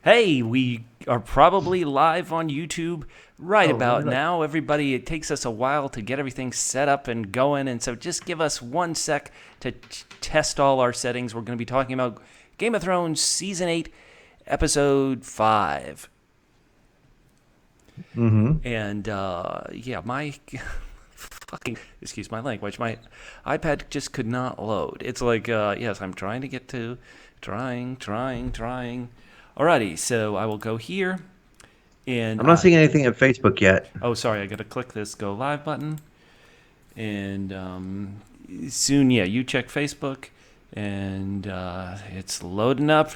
Hey, we are probably live on YouTube right Oh, let about me look. now. Everybody, it takes us a while to get everything set up and going, and so just give us 1 sec to test all our settings. We're going to be talking about Game of Thrones Season 8, Episode 5. Mm-hmm. And, yeah, my fucking, excuse my language, my iPad just could not load. It's like, yes, I'm trying to get to, trying. Alrighty, so I will go here, and I'm not seeing anything at Facebook yet. oh, sorry, I gotta click this go live button, and soon, yeah, you check Facebook, and it's loading up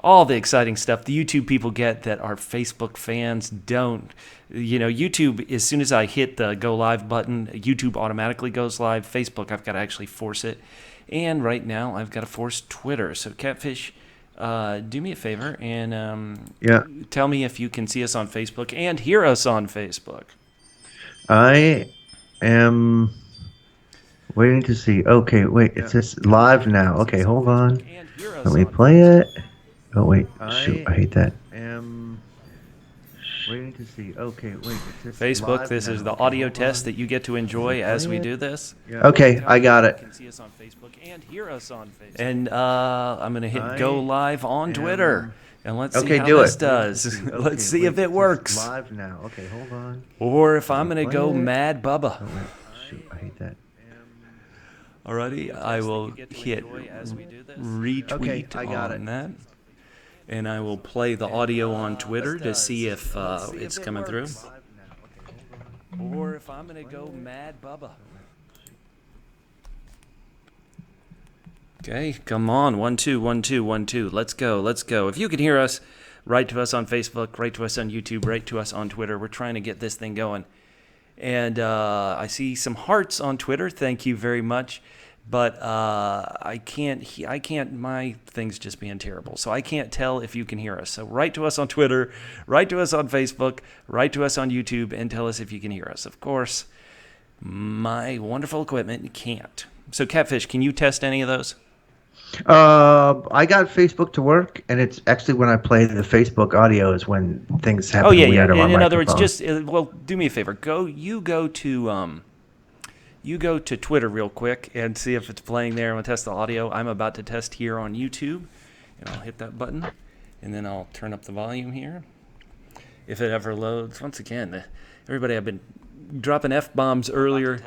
all the exciting stuff the YouTube people get that our Facebook fans don't. You know, YouTube, as soon as I hit the go live button, YouTube automatically goes live. Facebook, I've got to actually force it. And right now, I've got to force Twitter. So, Catfish, do me a favor and Yeah, tell me if you can see us on Facebook and hear us on Facebook. I am waiting to see. Okay, wait, it says live now. Okay, hold on. And hear Let us me on play Facebook. it. Oh, wait. Shoot, I hate that. Am waiting to see. Okay, wait, it says Facebook, live this now. is the Okay, audio hold test on. that you get to enjoy as we do this. Okay, Tell I me got if you it. can see us on Facebook and hear us on Facebook. And I'm going to hit go live on Twitter. And let's see Okay, how do this it. does. Let's see if it works. Live now. Okay, hold on. Or if I'm Let going me to go play it. Mad Bubba. Oh, wait. Shoot, I hate that. Alrighty, I will hit retweet Okay, I got on it. that. And I will play the audio on Twitter to see if it's coming through. Or if I'm going to go Mad Bubba. Okay, come on. 1 2 1 2 1 2. Let's go. If you can hear us, write to us on Facebook, write to us on YouTube, write to us on Twitter. We're trying to get this thing going. And I see some hearts on Twitter. Thank you very much. But I can't, my thing's just being terrible. So I can't tell if you can hear us. So write to us on Twitter, write to us on Facebook, write to us on YouTube, and tell us if you can hear us. Of course, my wonderful equipment can't. So Catfish, can you test any of those? I got Facebook to work, and it's actually when I play the Facebook audio is when things Oh happen yeah. weird on my In other words, microphone. just well, do me a favor. You go to Twitter real quick and see if it's playing there. I'm gonna test the audio. I'm about to test here on YouTube, and I'll hit that button, and then I'll turn up the volume here. If it ever loads, once again, everybody, I've been dropping F-bombs earlier.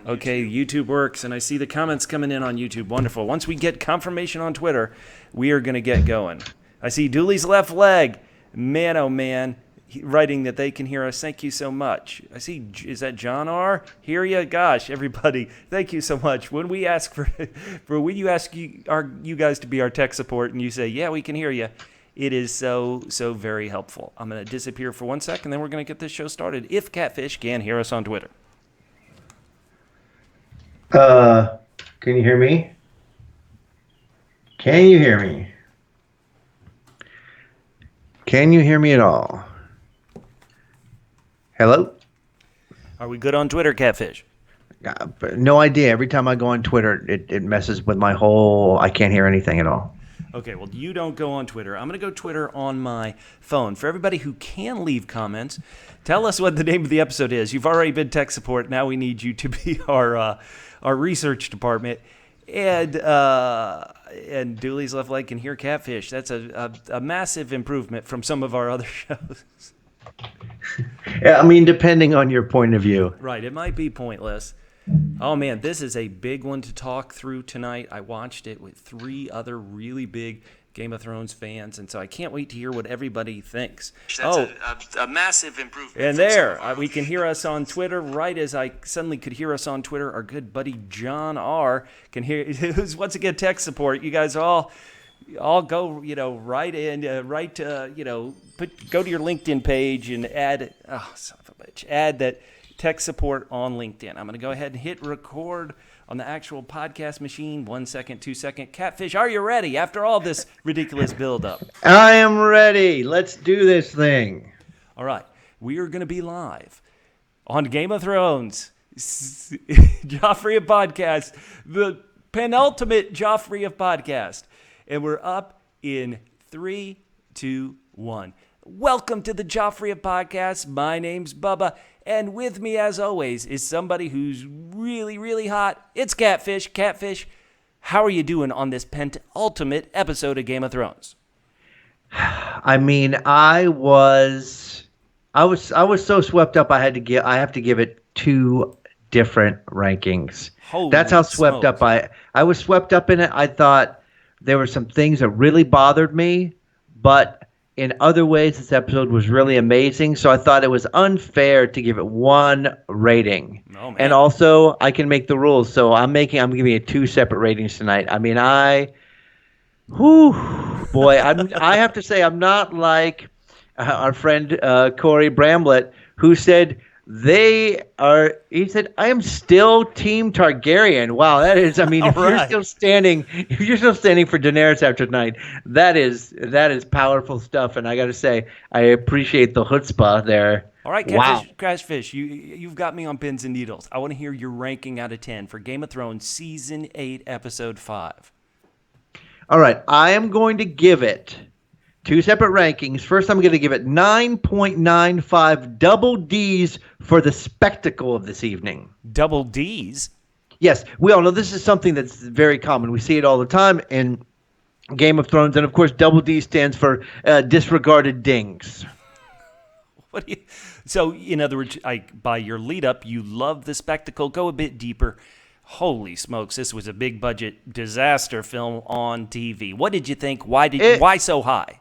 Okay, YouTube works, and I see the comments coming in on YouTube. Wonderful. Once we get confirmation on Twitter, we are going to get going. I see Dooley's left leg. Man, oh man, writing that they can hear us. Thank you so much. I see, is that John R? Hear ya? Gosh, everybody, thank you so much. When we ask when you ask you guys to be our tech support, and you say, yeah, we can hear you, it is so very helpful. I'm going to disappear for 1 sec, and then we're going to get this show started. If Catfish can hear us on Twitter. Can you hear me? Can you hear me? Can you hear me at all? Hello? Are we good on Twitter, Catfish? No idea. Every time I go on Twitter, it messes with my whole. I can't hear anything at all. Okay, well, you don't go on Twitter. I'm going to go Twitter on my phone. For everybody who can leave comments, tell us what the name of the episode is. You've already been tech support. Now we need you to be our research department. And Dooley's left leg can hear Catfish. That's a massive improvement from some of our other shows. Yeah, I mean, depending on your point of view. Right, it might be pointless. Oh man, this is a big one to talk through tonight. I watched it with 3 other really big Game of Thrones fans, and so I can't wait to hear what everybody thinks. That's a massive improvement. And there, we can hear us on Twitter. Right as I suddenly could hear us on Twitter, our good buddy John R. can hear. Who's once again tech support. You guys all go, right in, go to your LinkedIn page and add. Oh, son of a bitch! Add that. Tech support on LinkedIn. I'm going to go ahead and hit record on the actual podcast machine. 1 second, 2 second. Catfish, are you ready after all this ridiculous buildup? I am ready. Let's do this thing. All right. We are going to be live on Game of Thrones. Joffrey of Podcast. The penultimate Joffrey of Podcast. And we're up in 3, 2, 1. Welcome to the Joffrey podcast. My name's Bubba, and with me, as always, is somebody who's really, really hot. It's Catfish. Catfish, how are you doing on this penultimate episode of Game of Thrones? I mean, I was so swept up. I have to give it 2 different rankings. Holy That's how swept smokes. up I was swept up in it. I thought there were some things that really bothered me, but in other ways, this episode was really amazing. So I thought it was unfair to give it 1 rating. Oh, man. And also, I can make the rules. So I'm giving it 2 separate ratings tonight. I mean, boy, I have to say I'm not like our friend Corey Bramlett, who said he said, I am still Team Targaryen. Wow, that is, I mean, if you're still standing for Daenerys after tonight, that is powerful stuff. And I got to say, I appreciate the chutzpah there. All right, Catfish, you've got me on pins and needles. I want to hear your ranking out of 10 for Game of Thrones Season 8, Episode 5. All right, I am going to give it 2 separate rankings. First, I'm going to give it 9.95 double Ds for the spectacle of this evening. Double Ds? Yes, we all know this is something that's very common. We see it all the time in Game of Thrones, and of course, double D stands for disregarded dings. So, in other words, by your lead up, you love the spectacle. Go a bit deeper. Holy smokes, this was a big budget disaster film on TV. What did you think? Why so high?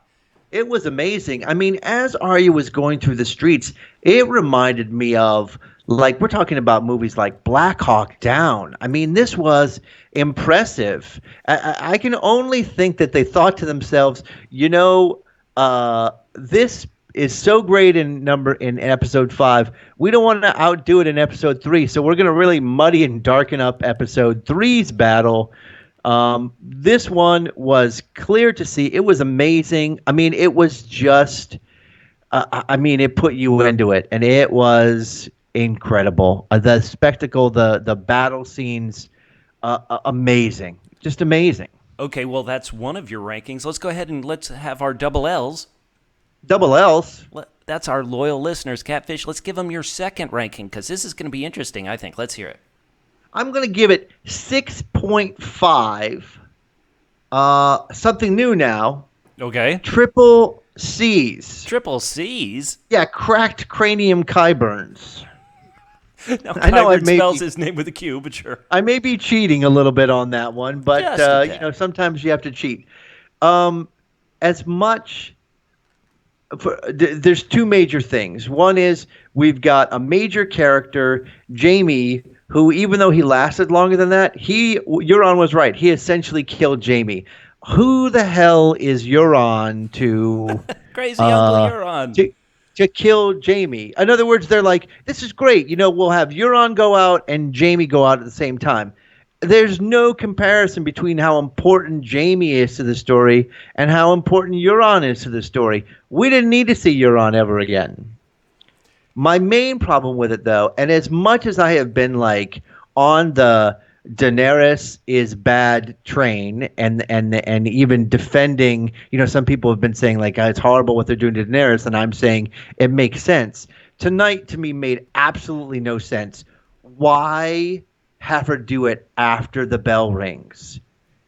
It was amazing. I mean, as Arya was going through the streets, it reminded me of, like, we're talking about movies like Black Hawk Down. I mean, this was impressive. I can only think that they thought to themselves, this is so great in episode 5. We don't want to outdo it in episode 3, so we're going to really muddy and darken up episode 3's battle. This one was clear to see. It was amazing. I mean, it was just, it put you into it, and it was incredible. The spectacle, the battle scenes, amazing, just amazing. Okay, well, that's one of your rankings. Let's go ahead and let's have our double L's. Double L's? That's our loyal listeners, Catfish. Let's give them your second ranking, because this is going to be interesting, I think. Let's hear it. I'm going to give it 6.5. Something new now. Okay. Triple C's. Triple C's? Yeah, cracked cranium Qyburns. Now, Qyburn spells his name with a Q, but sure. I may be cheating a little bit on that one, but sometimes you have to cheat. There's 2 major things. One is we've got a major character, Jaime, who, even though he lasted longer than that, Euron was right. He essentially killed Jaime. Who the hell is Euron to crazy Uncle Euron to kill Jaime? In other words, they're like, this is great. We'll have Euron go out and Jaime go out at the same time. There's no comparison between how important Jaime is to the story and how important Euron is to the story. We didn't need to see Euron ever again. My main problem with it, though, and as much as I have been like on the Daenerys is bad train and even defending, some people have been saying like, it's horrible what they're doing to Daenerys, and I'm saying it makes sense. Tonight, to me, made absolutely no sense. Why have her do it after the bell rings?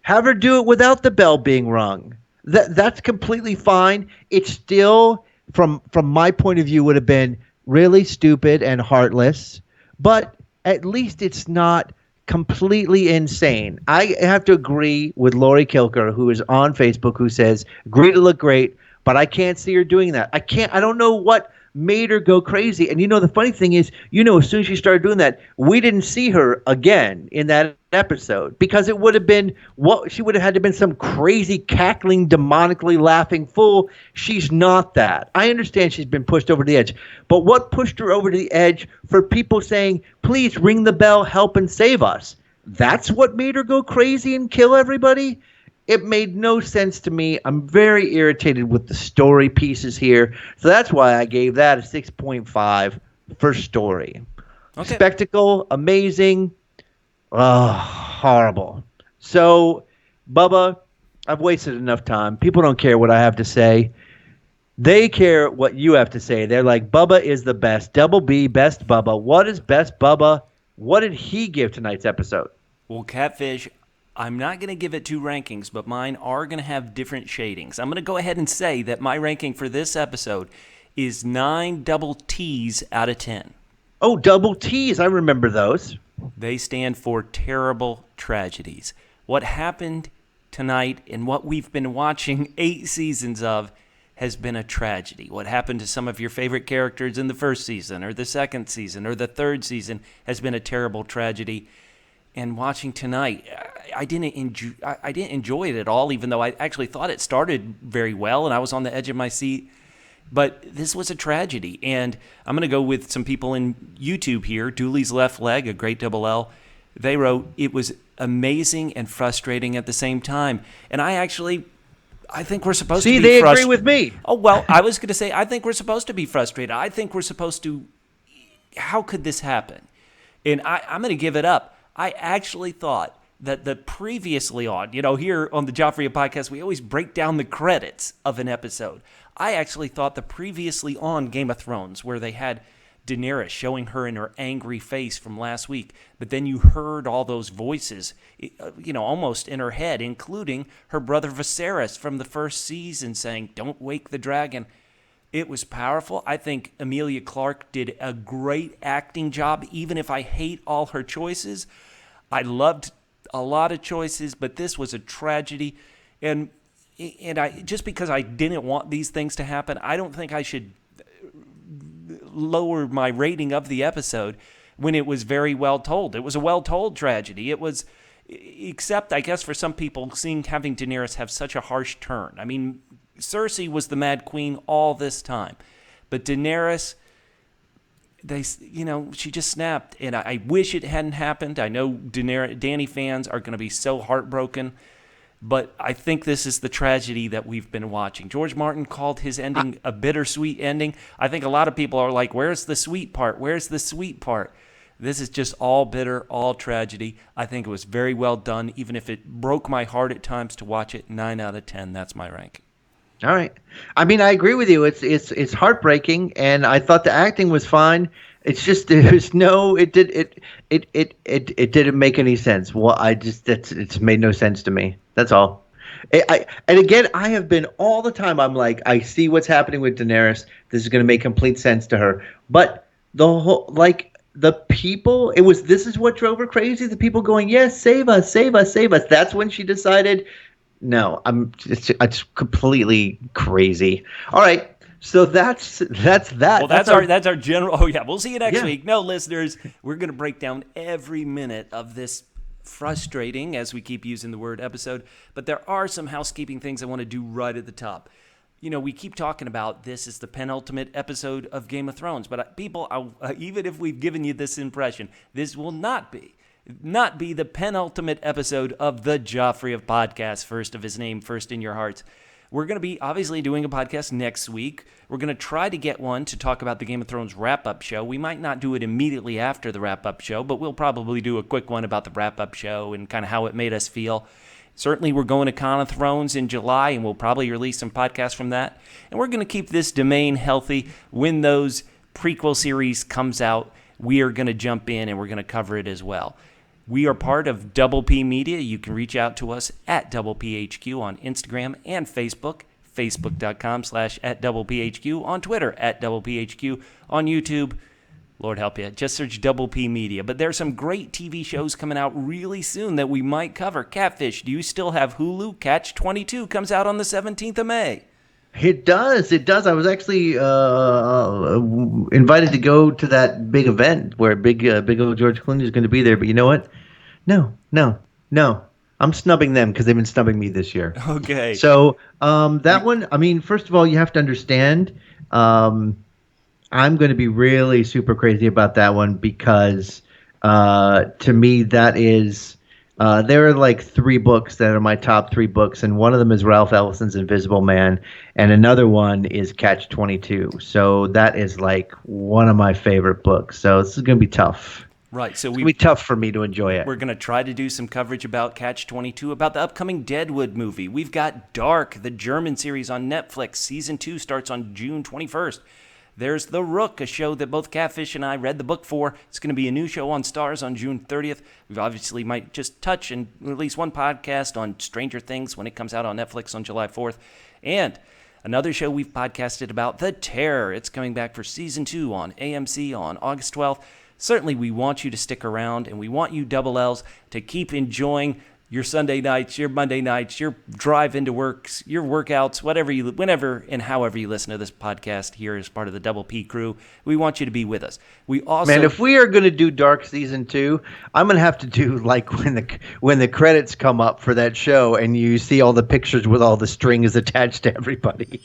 Have her do it without the bell being rung. That's completely fine. It's still, from my point of view, would have been really stupid and heartless, but at least it's not completely insane. I have to agree with Lori Kilker, who is on Facebook, who says, agree to look great, but I can't see her doing that. I don't know what made her go crazy. And the funny thing is, as soon as she started doing that, we didn't see her again in that episode, because it would have been she would have had to been some crazy cackling, demonically laughing fool. She's not that. I understand she's been pushed over the edge, but what pushed her over the edge for people saying, please ring the bell, help and save us? That's what made her go crazy and kill everybody? It made no sense to me. I'm very irritated with the story pieces here. So that's why I gave that a 6.5 for story. Okay. Spectacle, amazing. Horrible. So, Bubba, I've wasted enough time. People don't care what I have to say. They care what you have to say. They're like, Bubba is the best. Double B, best Bubba. What is best Bubba? What did he give tonight's episode? Well, Catfish, I'm not going to give it 2 rankings, but mine are going to have different shadings. I'm going to go ahead and say that my ranking for this episode is 9 double T's out of 10. Oh, double T's. I remember those. They stand for terrible tragedies. What happened tonight and what we've been watching 8 seasons of has been a tragedy. What happened to some of your favorite characters in the first season or the second season or the third season has been a terrible tragedy. And watching tonight, I didn't enjoy it at all, even though I actually thought it started very well and I was on the edge of my seat. But this was a tragedy. And I'm going to go with some people in YouTube here. Dooley's Left Leg, a great double L. They wrote, it was amazing and frustrating at the same time. And I think we're supposed to be frustrated. See, they agree with me. Oh, well, I was going to say, I think we're supposed to be frustrated. I think we're supposed to, how could this happen? And I'm going to give it up. I actually thought that the previously on, here on the Joffrey podcast, we always break down the credits of an episode. I actually thought the previously on Game of Thrones, where they had Daenerys showing her in her angry face from last week, but then you heard all those voices, almost in her head, including her brother Viserys from the first season saying, "Don't wake the dragon." It was powerful. I think Emilia Clarke did a great acting job, even if I hate all her choices. I loved a lot of choices, but this was a tragedy. And I just because I didn't want these things to happen, I don't think I should lower my rating of the episode when it was very well told. It was a well-told tragedy. It was, except I guess for some people, having Daenerys have such a harsh turn. I mean, Cersei was the Mad Queen all this time, but Daenerys, she just snapped, and I wish it hadn't happened. I know Dany fans are going to be so heartbroken, but I think this is the tragedy that we've been watching. George Martin called his ending a bittersweet ending. I think a lot of people are like, where's the sweet part? Where's the sweet part? This is just all bitter, all tragedy. I think it was very well done, even if it broke my heart at times to watch it. 9 out of 10, that's my ranking. All right. I mean, I agree with you. It's heartbreaking, and I thought the acting was fine. It's just it didn't make any sense. Well, it's made no sense to me. That's all. And again, I have been all the time. I'm like, I see what's happening with Daenerys. This is going to make complete sense to her. But the whole the people, this is what drove her crazy. The people going, yes, save us, save us, save us. That's when she decided. No, it's completely crazy. All right, so that's that. Well, that's our general. Oh yeah, we'll see you next week. No, listeners, we're gonna break down every minute of this frustrating, as we keep using the word, episode. But there are some housekeeping things I want to do right at the top. We keep talking about this is the penultimate episode of Game of Thrones, but people, even if we've given you this impression, this will not be the penultimate episode of the Joffrey of Podcast, first of his name, first in your hearts. We're going to be obviously doing a podcast next week. We're going to try to get one to talk about the Game of Thrones wrap-up show. We might not do it immediately after the wrap-up show, but we'll probably do a quick one about the wrap-up show and kind of how it made us feel. Certainly, we're going to Con of Thrones in July, and we'll probably release some podcasts from that. And we're going to keep this domain healthy. When those prequel series comes out, we are going to jump in, and we're going to cover it as well. We are part of Double P Media. You can reach out to us at Double PHQ on Instagram and Facebook, facebook.com/@DoublePHQ, on Twitter @DoublePHQ, on YouTube. Lord help you, just search Double P Media. But there's some great TV shows coming out really soon that we might cover. Catfish, do you still have Hulu? Catch 22 comes out on the 17th of May. It does. I was actually invited to go to that big event where big old George Clooney is going to be there. But you know what? No. I'm snubbing them because they've been snubbing me this year. Okay. So that one, I mean, first of all, you have to understand, I'm going to be really super crazy about that one because to me that is there are like 3 books that are my top 3 books, and one of them is Ralph Ellison's Invisible Man, and another one is Catch 22. So that is like one of my favorite books. So this is going to be tough. Right. So It's going to be tough for me to enjoy it. we're going to try to do some coverage about Catch-22, about the upcoming Deadwood movie. We've got Dark, the German series on Netflix. Season 2 starts on June 21st. There's The Rook, a show that both Catfish and I read the book for. It's going to be a new show on Starz on June 30th. We obviously might just touch and release one podcast on Stranger Things when it comes out on Netflix on July 4th. And another show we've podcasted about, The Terror. It's coming back for Season 2 on AMC on August 12th. Certainly, we want you to stick around, and we want you Double L's to keep enjoying your Sunday nights, your Monday nights, your drive into works, your workouts, whenever and however you listen to this podcast here as part of the Double P crew. We want you to be with us. We also, man, if we are going to do Dark Season 2, I'm going to have to do like when the credits come up for that show and you see all the pictures with all the strings attached to everybody.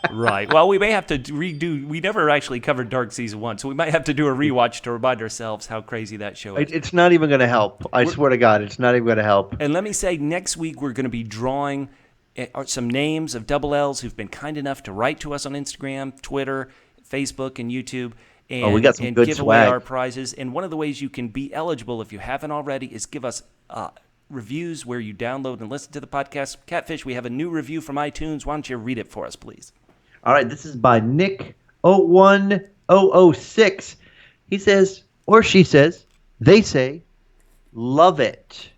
Right. Well, we may have to redo. We never actually covered Dark Season 1, so we might have to do a rewatch to remind ourselves how crazy that show is. It's not even going to help. I swear to God, it's not even going to help. And let me say, next week we're going to be drawing some names of Double L's who've been kind enough to write to us on Instagram, Twitter, Facebook, and YouTube. And, we got some good give swag. away our prizes. And one of the ways you can be eligible, if you haven't already, is give us reviews where you download and listen to the podcast. Catfish, we have a new review from iTunes. Why don't you read it for us, please? All right, this is by Nick01006. He says, or she says, they say, love it.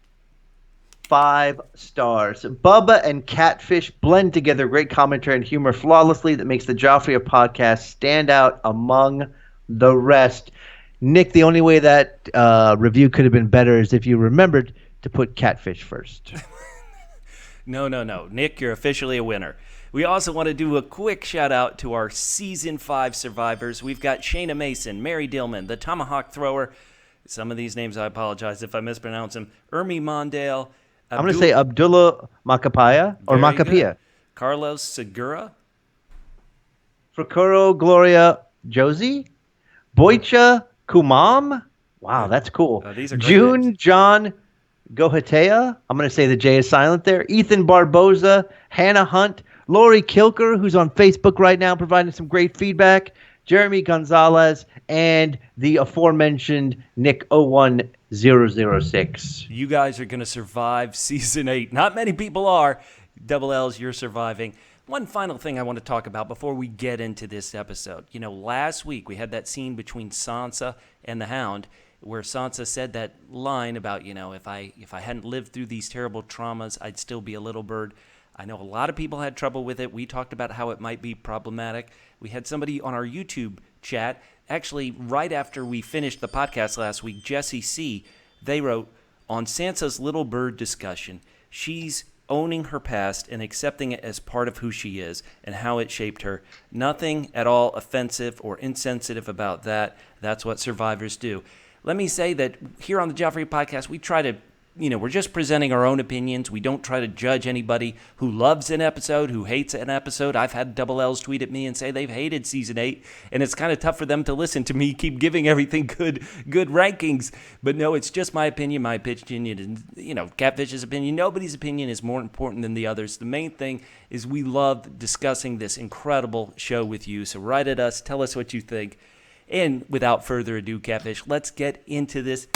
5 stars. Bubba and Catfish blend together great commentary and humor flawlessly that makes the Joffrey podcast stand out among the rest. Nick, the only way that review could have been better is if you remembered to put Catfish first. No. Nick, you're officially a winner. We also want to do a quick shout out to our Season 5 survivors. We've got Shayna Mason, Mary Dillman, the Tomahawk Thrower. Some of these names, I apologize if I mispronounce them. Ermi Mondale. I'm going to say Abdullah Macapaya or Very Macapia. good. Carlos Segura. Fracuro Gloria Josie. Boicha Kumam. Wow, that's cool. These are great June names. John Gohatea. I'm going to say the J is silent there. Ethan Barboza. Hannah Hunt. Lori Kilker, who's on Facebook right now providing some great feedback. Jeremy Gonzalez. And the aforementioned Nick 01006. You guys are going to survive Season 8. Not many people are. Double L's, you're surviving. One final thing I want to talk about before we get into this episode. You know, last week we had that scene between Sansa and the Hound where Sansa said that line about, you know, if I hadn't lived through these terrible traumas, I'd still be a little bird. I know a lot of people had trouble with it. We talked about how it might be problematic. We had somebody on our YouTube chat, actually right after we finished the podcast last week, Jesse C., they wrote, on Sansa's little bird discussion, she's owning her past and accepting it as part of who she is and how it shaped her. Nothing at all offensive or insensitive about that. That's what survivors do. Let me say that here on the Joffrey podcast, we try to, we're just presenting our own opinions. We don't try to judge anybody who loves an episode, who hates an episode. I've had Double L's tweet at me and say they've hated Season 8, and it's kind of tough for them to listen to me keep giving everything good rankings. But no, it's just my opinion. My opinion is, Catfish's opinion. Nobody's opinion is more important than the others. The main thing is we love discussing this incredible show with you. So write at us. Tell us what you think. And without further ado, Catfish, let's get into this.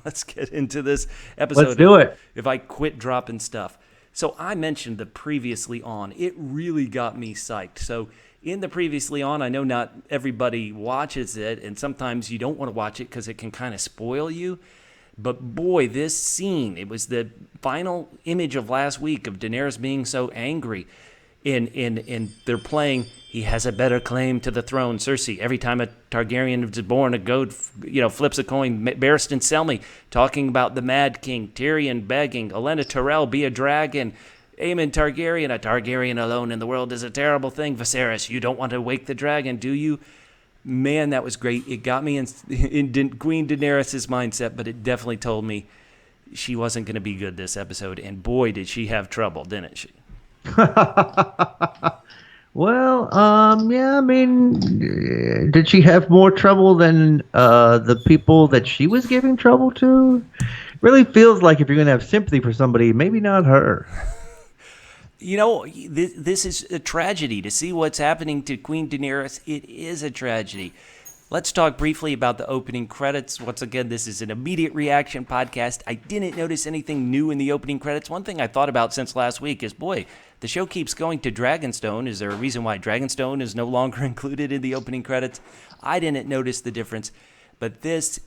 Let's get into this episode. Let's do it. If I quit dropping stuff. So I mentioned the Previously On. It really got me psyched. So in the Previously On, I know not everybody watches it, and sometimes you don't want to watch it because it can kind of spoil you. But boy, this scene, it was the final image of last week of Daenerys being so angry. And they're playing, he has a better claim to the throne. Cersei, every time a Targaryen is born, a goat, flips a coin. Barristan Selmy talking about the Mad King. Tyrion begging. Olenna Tyrell, be a dragon. Aemon Targaryen, a Targaryen alone in the world is a terrible thing. Viserys, you don't want to wake the dragon, do you? Man, that was great. It got me in Queen Daenerys' mindset, but it definitely told me she wasn't going to be good this episode. And boy, did she have trouble, didn't she? Well, yeah, I mean, did she have more trouble than the people that she was giving trouble to? Really feels like if you're going to have sympathy for somebody, maybe not her. This is a tragedy. To see what's happening to Queen Daenerys, it is a tragedy. Let's talk briefly about the opening credits. Once again, this is an immediate reaction podcast. I didn't notice anything new in the opening credits. One thing I thought about since last week is, boy, the show keeps going to Dragonstone. Is there a reason why Dragonstone is no longer included in the opening credits? I didn't notice the difference. But this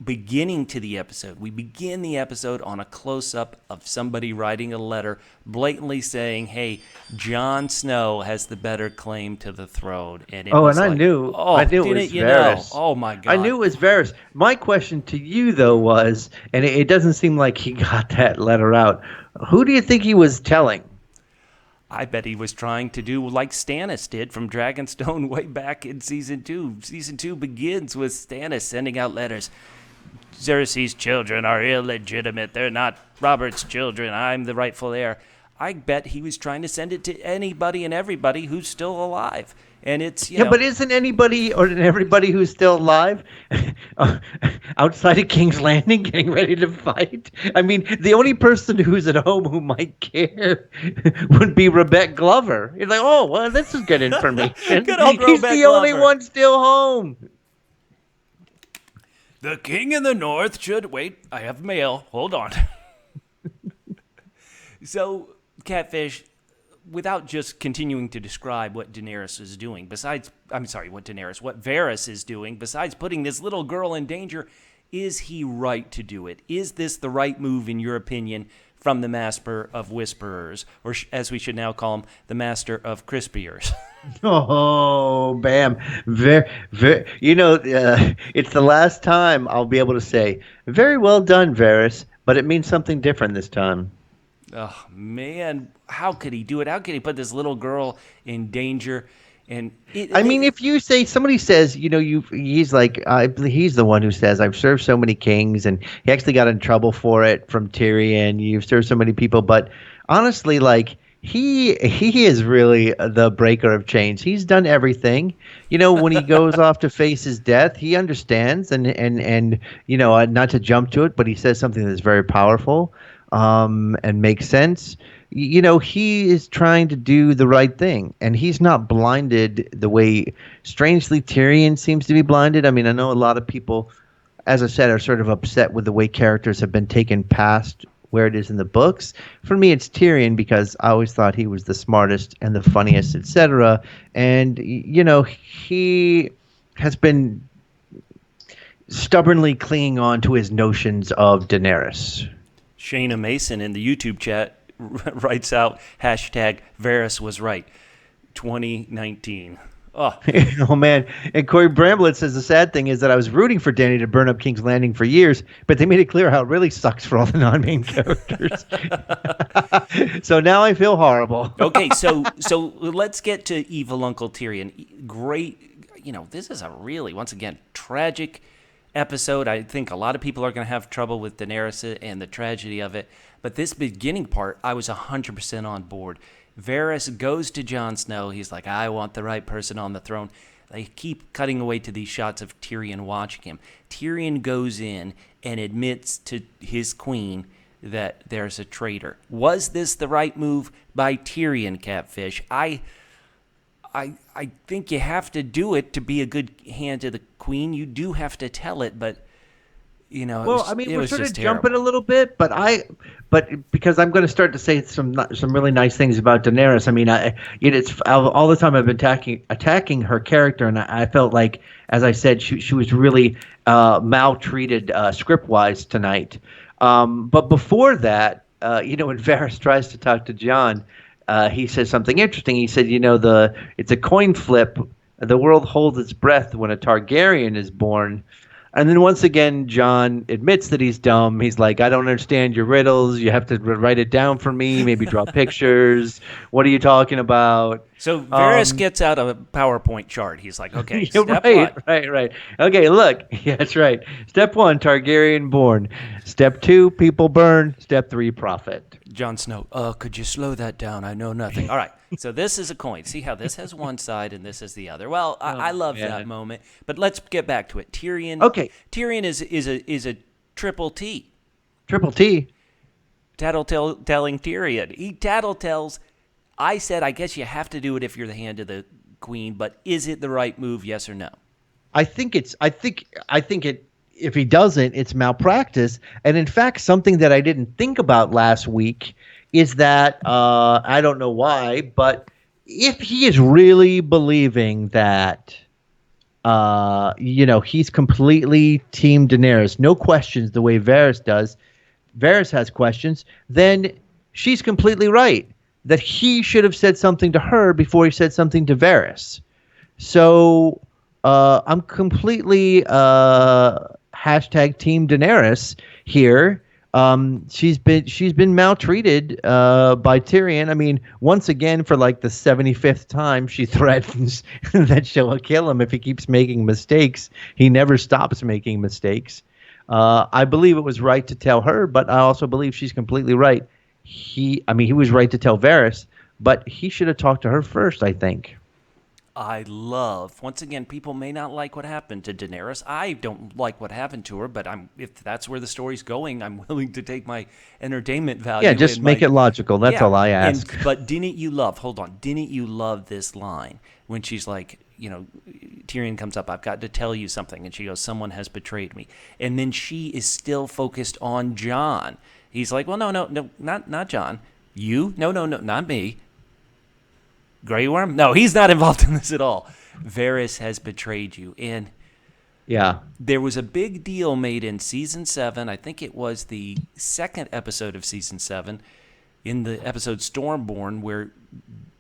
beginning to the episode, we begin the episode on a close-up of somebody writing a letter blatantly saying, hey, Jon Snow has the better claim to the throne. And it was I knew it was Varys. Oh my God. I knew it was Varys. My question to you, though, was, and it doesn't seem like he got that letter out, who do you think he was telling? I bet he was trying to do like Stannis did from Dragonstone way back in Season 2. Season 2 begins with Stannis sending out letters. Cersei's children are illegitimate. They're not Robert's children. I'm the rightful heir. I bet he was trying to send it to anybody and everybody who's still alive. And it's, you know, but isn't anybody or everybody who's still alive outside of King's Landing getting ready to fight? I mean, the only person who's at home who might care would be Rebecca Glover. You're like, oh, well, this is good information. Good old He's Rebecca the only Glover. one still home. The king in the north should... Wait, I have mail. Hold on. So, Catfish, without just continuing to describe what Daenerys is doing, what Varys is doing, besides putting this little girl in danger, is he right to do it? Is this the right move, in your opinion, from the Master of Whisperers, or as we should now call him, the Master of Crisperers? Oh, bam. It's the last time I'll be able to say, very well done, Varys, but it means something different this time. Oh, man. How could he do it? How could he put this little girl in danger? And if you say, somebody says, he's like, he's the one who says, I've served so many kings, and he actually got in trouble for it from Tyrion. You've served so many people, but honestly, like, he is really the breaker of chains. He's done everything. When he goes off to face his death, he understands and not to jump to it, but he says something that's very powerful and makes sense. He is trying to do the right thing, and he's not blinded the way, strangely, Tyrion seems to be blinded. I mean, I know a lot of people, as I said, are sort of upset with the way characters have been taken past where it is in the books. For me, it's Tyrion, because I always thought he was the smartest and the funniest, etc. And, he has been stubbornly clinging on to his notions of Daenerys. Shayna Mason in the YouTube chat writes out, hashtag Varys was right, 2019. Oh. Oh, man. And Corey Bramblett says the sad thing is that I was rooting for Dany to burn up King's Landing for years, but they made it clear how it really sucks for all the non-main characters. So now I feel horrible. Okay, so let's get to evil Uncle Tyrion. Great, this is a really, once again, tragic episode. I think a lot of people are going to have trouble with Daenerys and the tragedy of it, but this beginning part, I was 100% on board. Varys goes to Jon Snow. He's like, I want the right person on the throne. They keep cutting away to these shots of Tyrion watching him. Tyrion goes in and admits to his queen that there's a traitor. Was this the right move by Tyrion, Catfish? I think you have to do it to be a good hand to the queen. You do have to tell it, but we're sort of jumping a little bit, but because I'm going to start to say some really nice things about Daenerys. I mean, it's all the time I've been attacking her character, and I felt like, as I said, she was really maltreated script-wise tonight. But before that, when Varys tries to talk to Jon, he says something interesting. He said, it's a coin flip. The world holds its breath when a Targaryen is born. And then once again, Jon admits that he's dumb. He's like, I don't understand your riddles. You have to write it down for me, maybe draw pictures. What are you talking about? So Varys gets out a PowerPoint chart. He's like, okay, step right. Okay, look. Yeah, that's right. Step 1, Targaryen born. Step 2, people burn. Step 3, profit. Jon Snow, could you slow that down? I know nothing. All right, so this is a coin. See how this has one side and this has the other. Well, I love that moment. But let's get back to it. Tyrion. Okay. Tyrion is a triple T. Triple T. Tattletelling Tyrion. He tattletales. I said, I guess you have to do it if you're the hand of the queen, but is it the right move, yes or no? I think it. If he doesn't, it's malpractice. And in fact, something that I didn't think about last week is that I don't know why, but if he is really believing that he's completely Team Daenerys, no questions, the way Varys does. Varys has questions, then she's completely right that he should have said something to her before he said something to Varys. So I'm completely hashtag Team Daenerys here. She's been maltreated by Tyrion. I mean, once again, for like the 75th time, she threatens that she'll kill him if he keeps making mistakes. He never stops making mistakes. I believe it was right to tell her, but I also believe she's completely right. He was right to tell Varys, but he should have talked to her first, I think. Once again, people may not like what happened to Daenerys. I don't like what happened to her, but if that's where the story's going, I'm willing to take my entertainment value. Yeah, just make it logical. That's all I ask. But didn't you love this line when she's like, Tyrion comes up, I've got to tell you something. And she goes, someone has betrayed me. And then she is still focused on Jon. He's like, well, no, not Jon. You? No, not me. Grey Worm? No, he's not involved in this at all. Varys has betrayed you. And yeah, there was a big deal made in season 7. I think it was the second episode of season 7, in the episode Stormborn, where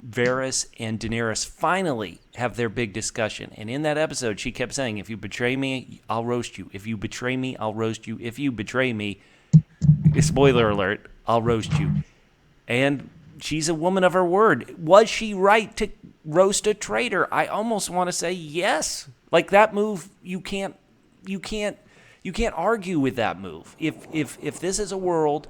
Varys and Daenerys finally have their big discussion. And in that episode, she kept saying, if you betray me, I'll roast you. If you betray me, I'll roast you. If you betray me, spoiler alert, I'll roast you. And she's a woman of her word. Was she right to roast a traitor? I almost want to say yes. Like that move, you can't argue with that move. If this is a world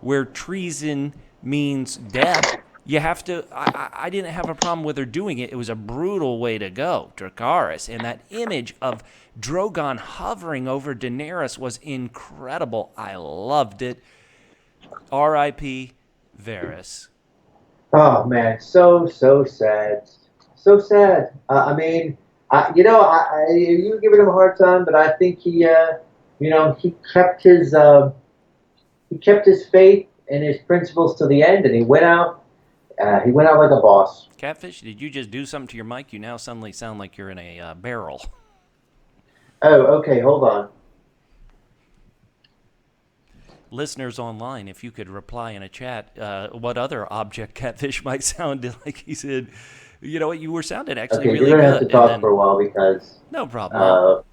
where treason means death, you have to. I didn't have a problem with her doing it. It was a brutal way to go, Dracarys, and that image of Drogon hovering over Daenerys was incredible. I loved it. R.I.P. Varys. Oh man, so sad, so sad. You were giving him a hard time, but I think he kept his faith and his principles to the end, and he went out. He went out like a boss. Catfish, did you just do something to your mic? You now suddenly sound like you're in a barrel. Oh, okay, hold on. Listeners online, if you could reply in a chat what other object Catfish might sound like he's in. You know what? You were sounding actually really good. You're going to have to talk for a while because... No problem.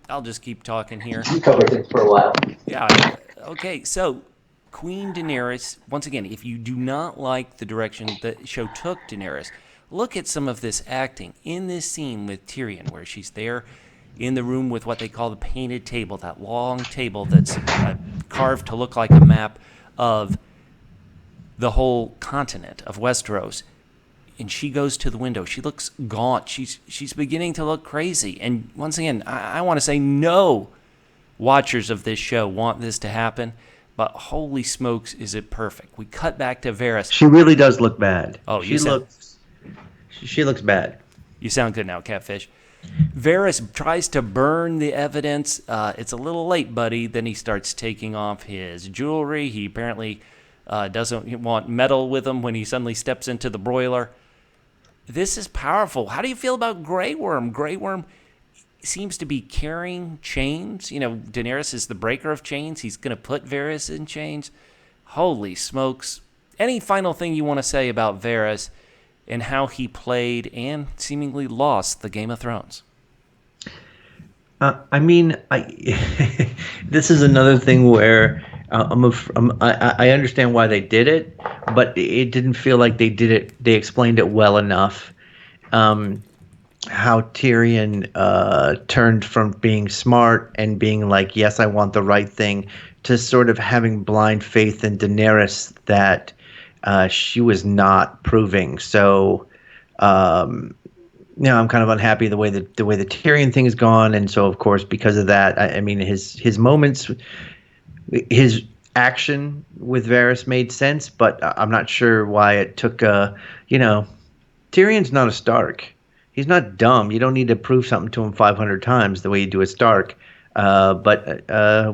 I'll just keep talking here. You covered things for a while. Yeah. Okay, so Queen Daenerys, once again, if you do not like the direction the show took Daenerys, look at some of this acting in this scene with Tyrion where she's there in the room with what they call the painted table, that long table that's carved to look like a map of the whole continent of Westeros. And she goes to the window. She looks gaunt. She's beginning to look crazy. And once again, I want to say no watchers of this show want this to happen, but holy smokes, is it perfect. We cut back to Varys. She really does look bad. Oh, she looks bad. You sound good now, Catfish. Varys tries to burn the evidence. It's a little late, buddy. Then he starts taking off his jewelry. He apparently doesn't want metal with him when he suddenly steps into the broiler. This is powerful. How do you feel about Grey Worm? Grey Worm seems to be carrying chains. Daenerys is the breaker of chains. He's going to put Varys in chains. Holy smokes. Any final thing you want to say about Varys and how he played and seemingly lost the Game of Thrones? This is another thing where I understand why they did it, but it didn't feel like they did it. They explained it well enough. How Tyrion turned from being smart and being like, yes, I want the right thing, to sort of having blind faith in Daenerys that she was not proving. So, I'm kind of unhappy the way the Tyrion thing has gone, and so of course because of that, his moments, his action with Varys made sense, but I'm not sure why it took. Tyrion's not a Stark. he's not dumb. You don't need to prove something to him 500 times the way you do with Stark. But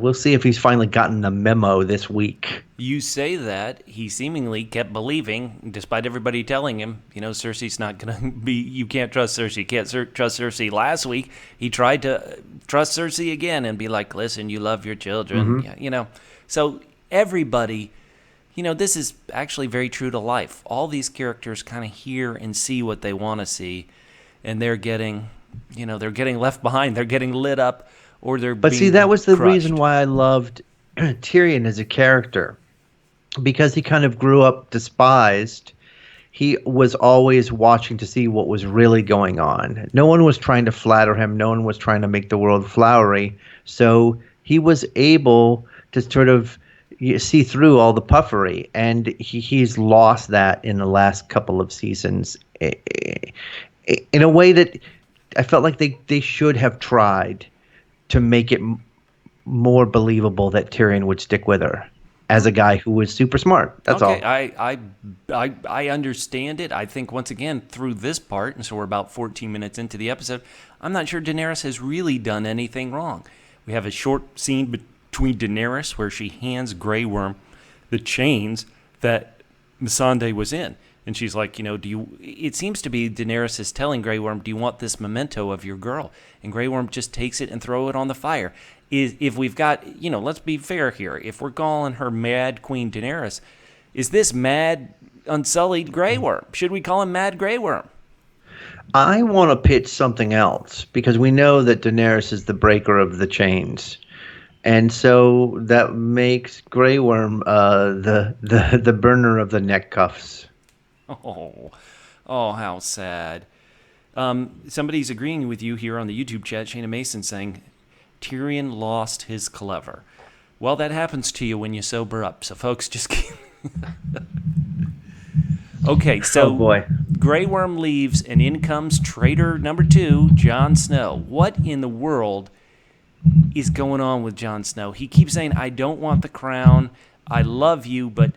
we'll see if he's finally gotten the memo this week. You say that. He seemingly kept believing, despite everybody telling him, Cersei's not going to be, you can't trust Cersei. You can't trust Cersei. Last week, he tried to trust Cersei again and be like, listen, you love your children. Mm-hmm. Yeah, So everybody, this is actually very true to life. All these characters kind of hear and see what they want to see, and they're getting left behind. They're getting lit up. But see, that was the crushed. reason why I loved Tyrion as a character, because he kind of grew up despised. He was always watching to see what was really going on. No one was trying to flatter him. No one was trying to make the world flowery. So he was able to sort of see through all the puffery, and he's lost that in the last couple of seasons in a way that I felt like they should have tried to make it more believable that Tyrion would stick with her as a guy who was super smart. That's all. I understand it. I think, once again, through this part, and so we're about 14 minutes into the episode, I'm not sure Daenerys has really done anything wrong. We have a short scene between Daenerys where she hands Grey Worm the chains that Missandei was in. And she's like, it seems to be Daenerys is telling Grey Worm, do you want this memento of your girl? And Grey Worm just takes it and throw it on the fire. If we've got, let's be fair here. If we're calling her Mad Queen Daenerys, is this Mad Unsullied Grey Worm? Should we call him Mad Grey Worm? I want to pitch something else, because we know that Daenerys is the breaker of the chains. And so that makes Grey Worm the burner of the neck cuffs. Oh, how sad. Somebody's agreeing with you here on the YouTube chat, Shayna Mason, saying Tyrion lost his clever. Well, that happens to you when you sober up. So, folks, just keep... Okay, so oh boy. Grey Worm leaves, and in comes traitor number 2, Jon Snow. What in the world is going on with Jon Snow? He keeps saying, I don't want the crown. I love you, but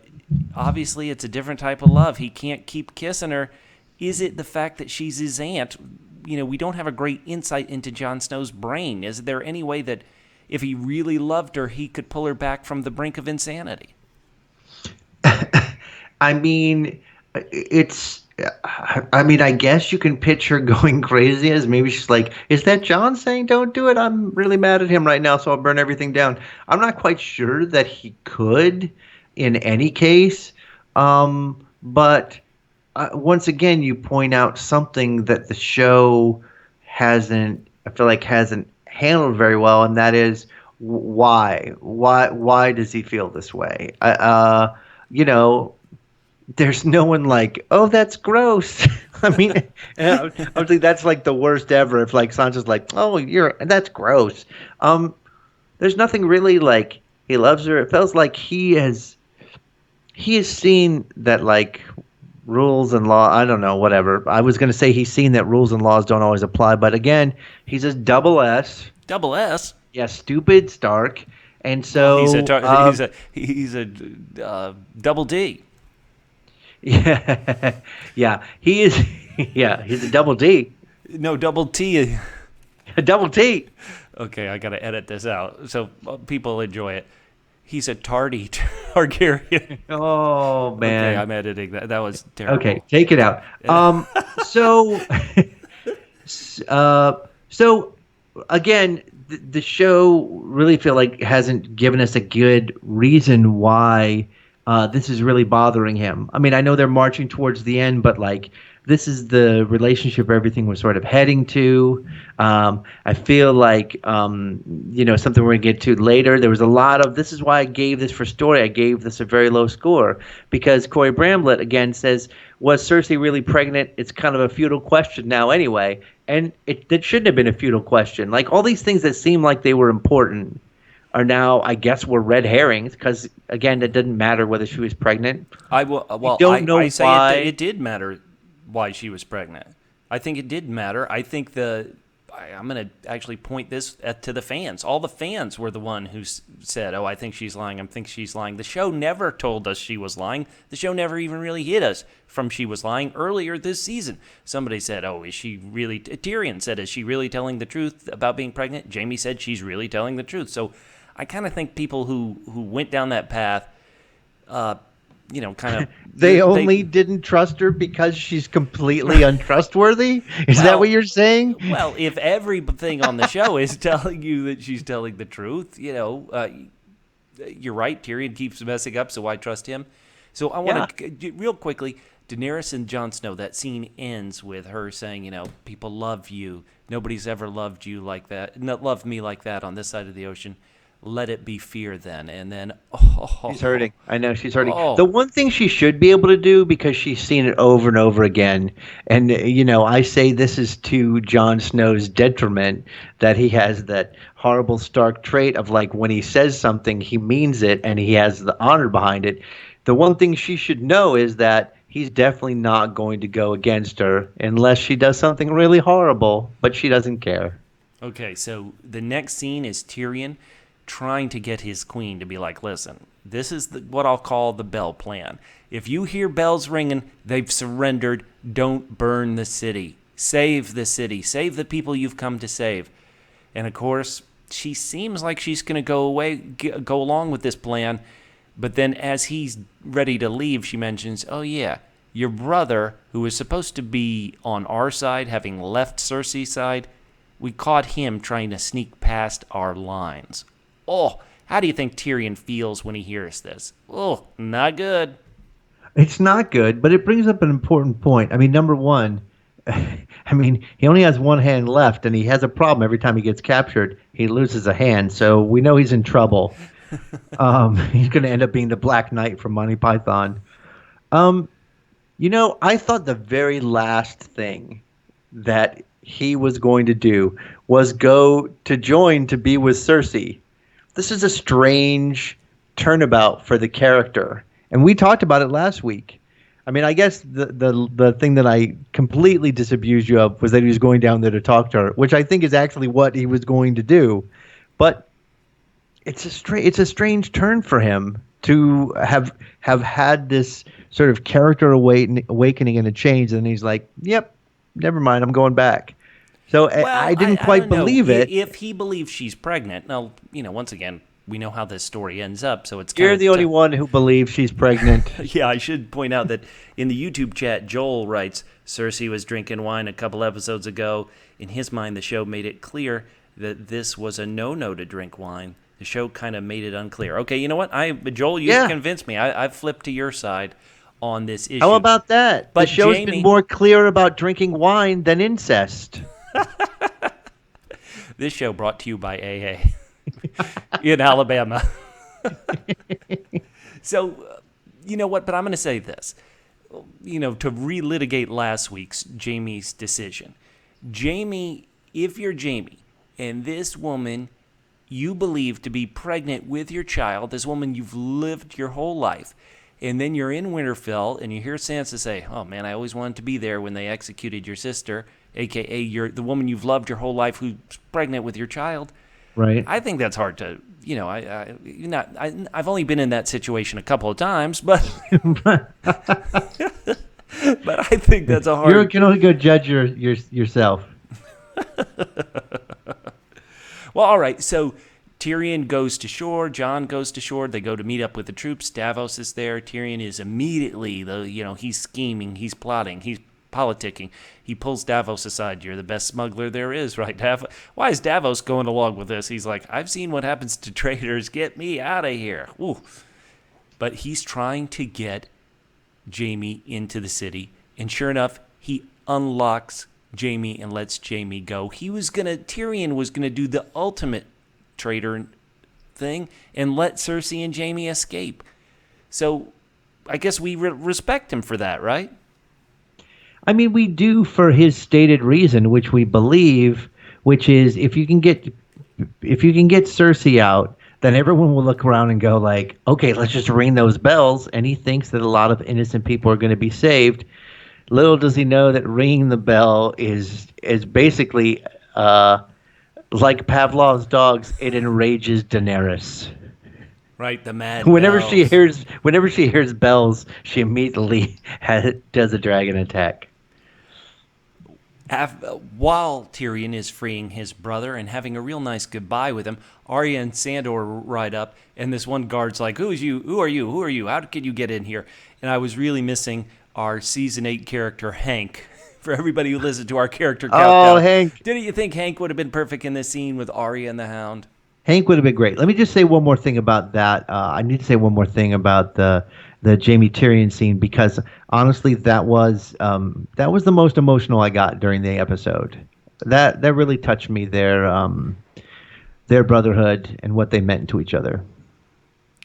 obviously it's a different type of love. He can't keep kissing her. Is it the fact that she's his aunt? We don't have a great insight into Jon Snow's brain. Is there any way that if he really loved her, he could pull her back from the brink of insanity? I mean, I guess you can pitch her going crazy as maybe she's like, is that Jon saying don't do it? I'm really mad at him right now, so I'll burn everything down. I'm not quite sure that he could in any case. But once again, you point out something that the show hasn't handled very well, and that is why does he feel this way? There's no one like, oh, that's gross. I mean, obviously that's like the worst ever. If like Sansa's like, oh, that's gross. There's nothing really like he loves her. It feels like he has seen that like rules and law. I don't know, whatever. I was going to say he's seen that rules and laws don't always apply, but again, he's a double S. Double S. Yeah, stupid Stark, and so he's a double D. Yeah, yeah, he is. Yeah, he's a double D. No, double T. A double T. Okay, I got to edit this out so people enjoy it. He's a tardy Targaryen. Oh man, okay, I'm editing that. That was terrible. Okay, take it out. So again, the show really feel like hasn't given us a good reason why this is really bothering him. I mean, I know they're marching towards the end, but like this is the relationship everything was sort of heading to. I feel like something we're gonna get to later. There was a lot of this is why I gave this for story. I gave this a very low score because Corey Bramblett again says, was Cersei really pregnant? It's kind of a futile question now anyway, and it shouldn't have been a futile question. Like all these things that seem like they were important are now, I guess, were red herrings because again, it didn't matter whether she was pregnant. I say it did matter why she was pregnant. I think it did matter. I think I'm going to actually point this to the fans. All the fans were the one who said, "Oh, I think she's lying. I think she's lying." The show never told us she was lying. The show never even really hit us from she was lying earlier this season. Somebody said, "Oh, is she really?" Tyrion said, "Is she really telling the truth about being pregnant?" Jaime said, "She's really telling the truth." So I kind of think people who went down that path, kind of they only didn't trust her because she's completely untrustworthy? Is that what you're saying? Well, if everything on the show is telling you that she's telling the truth, you're right. Tyrion keeps messing up, so why trust him? So I want to, real quickly, Daenerys and Jon Snow, that scene ends with her saying, people love you. Nobody's ever loved you like that. Not loved me like that on this side of the ocean. Let it be fear then. And then, she's hurting. I know she's hurting. The one thing she should be able to do, because she's seen it over and over again, and, I say this is to Jon Snow's detriment, that he has that horrible Stark trait of, like, when he says something, he means it, and he has the honor behind it. The one thing she should know is that he's definitely not going to go against her unless she does something really horrible, but she doesn't care. Okay, so the next scene is Tyrion trying to get his queen to be like, listen, this is what I'll call the Bell Plan. If you hear bells ringing, they've surrendered. Don't burn the city. Save the city. Save the people you've come to save. And of course, she seems like she's going to go along with this plan. But then as he's ready to leave, she mentions, oh yeah, your brother, who was supposed to be on our side, having left Cersei's side, we caught him trying to sneak past our lines. Oh, how do you think Tyrion feels when he hears this? Oh, not good. It's not good, but it brings up an important point. I mean, number one, he only has one hand left, and he has a problem every time he gets captured. He loses a hand, so we know he's in trouble. He's going to end up being the Black Knight from Monty Python. I thought the very last thing that he was going to do was go to join to be with Cersei. This is a strange turnabout for the character, and we talked about it last week. I mean, I guess the thing that I completely disabused you of was that he was going down there to talk to her, which I think is actually what he was going to do. But it's a strange turn for him to have had this sort of character awakening and a change, and he's like, "Yep, never mind, I'm going back." So I didn't quite believe it. If he believes she's pregnant, now, once again, we know how this story ends up, so it's You're the only one who believes she's pregnant. Yeah, I should point out that in the YouTube chat, Joel writes, Cersei was drinking wine a couple episodes ago. In his mind, the show made it clear that this was a no-no to drink wine. The show kind of made it unclear. Okay, you know what? Joel, you convinced me. I've flipped to your side on this issue. How about that? But the show's been more clear about drinking wine than incest. This show brought to you by AA in Alabama. So, you know what? But I'm going to say this. To relitigate last week's Jaime's decision. Jaime, if you're Jaime, and this woman you believe to be pregnant with your child, this woman you've lived your whole life, and then you're in Winterfell and you hear Sansa say, oh man, I always wanted to be there when they executed your sister, a.k.a. the woman you've loved your whole life who's pregnant with your child. Right. I think that's hard to, I've only been in that situation a couple of times, but but I think that's a hard. You can only go judge yourself. Well, all right. So Tyrion goes to shore. Jon goes to shore. They go to meet up with the troops. Davos is there. Tyrion is immediately, he's scheming. He's plotting. He's politicking. He pulls Davos aside. You're the best smuggler there is, right, Davos? Why is Davos going along with this? He's like, I've seen what happens to traitors. Get me out of here. Ooh. But he's trying to get Jaime into the city. And sure enough, he unlocks Jaime and lets Jaime go. Tyrion was gonna do the ultimate traitor thing and let Cersei and Jaime escape. So I guess we respect him for that, right? I mean, we do for his stated reason, which we believe, which is if you can get Cersei out, then everyone will look around and go like, okay, let's just ring those bells. And he thinks that a lot of innocent people are going to be saved. Little does he know that ringing the bell is basically Like Pavlov's dogs, it enrages Daenerys. Right, the mad Whenever bells. whenever she hears bells, she immediately does a dragon attack. While Tyrion is freeing his brother and having a real nice goodbye with him, Arya and Sandor ride up, and this one guard's like, "Who is you? Who are you? Who are you? How could you get in here?" And I was really missing our season 8 character Hank. For everybody who listened to our character Oh, countdown, Hank! didn't you think Hank would have been perfect in this scene with Arya and the Hound? Hank would have been great. Let me just say one more thing about that. I need to say one more thing about the Jamie Tyrion scene because honestly, that was the most emotional I got during the episode. That really touched me. Their brotherhood and what they meant to each other.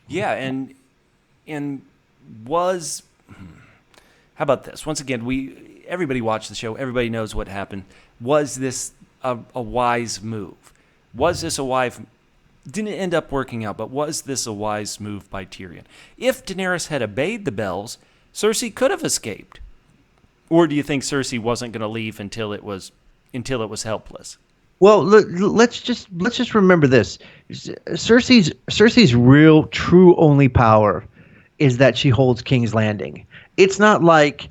Yeah, and was how about this? Once again, everybody watched the show. Everybody knows what happened. Was this a wise move? Was this a wise? Didn't end up working out, but was this a wise move by Tyrion? If Daenerys had obeyed the bells, Cersei could have escaped. Or do you think Cersei wasn't going to leave until it was helpless? Well, let's just remember this: Cersei's real, true only power is that she holds King's Landing. It's not like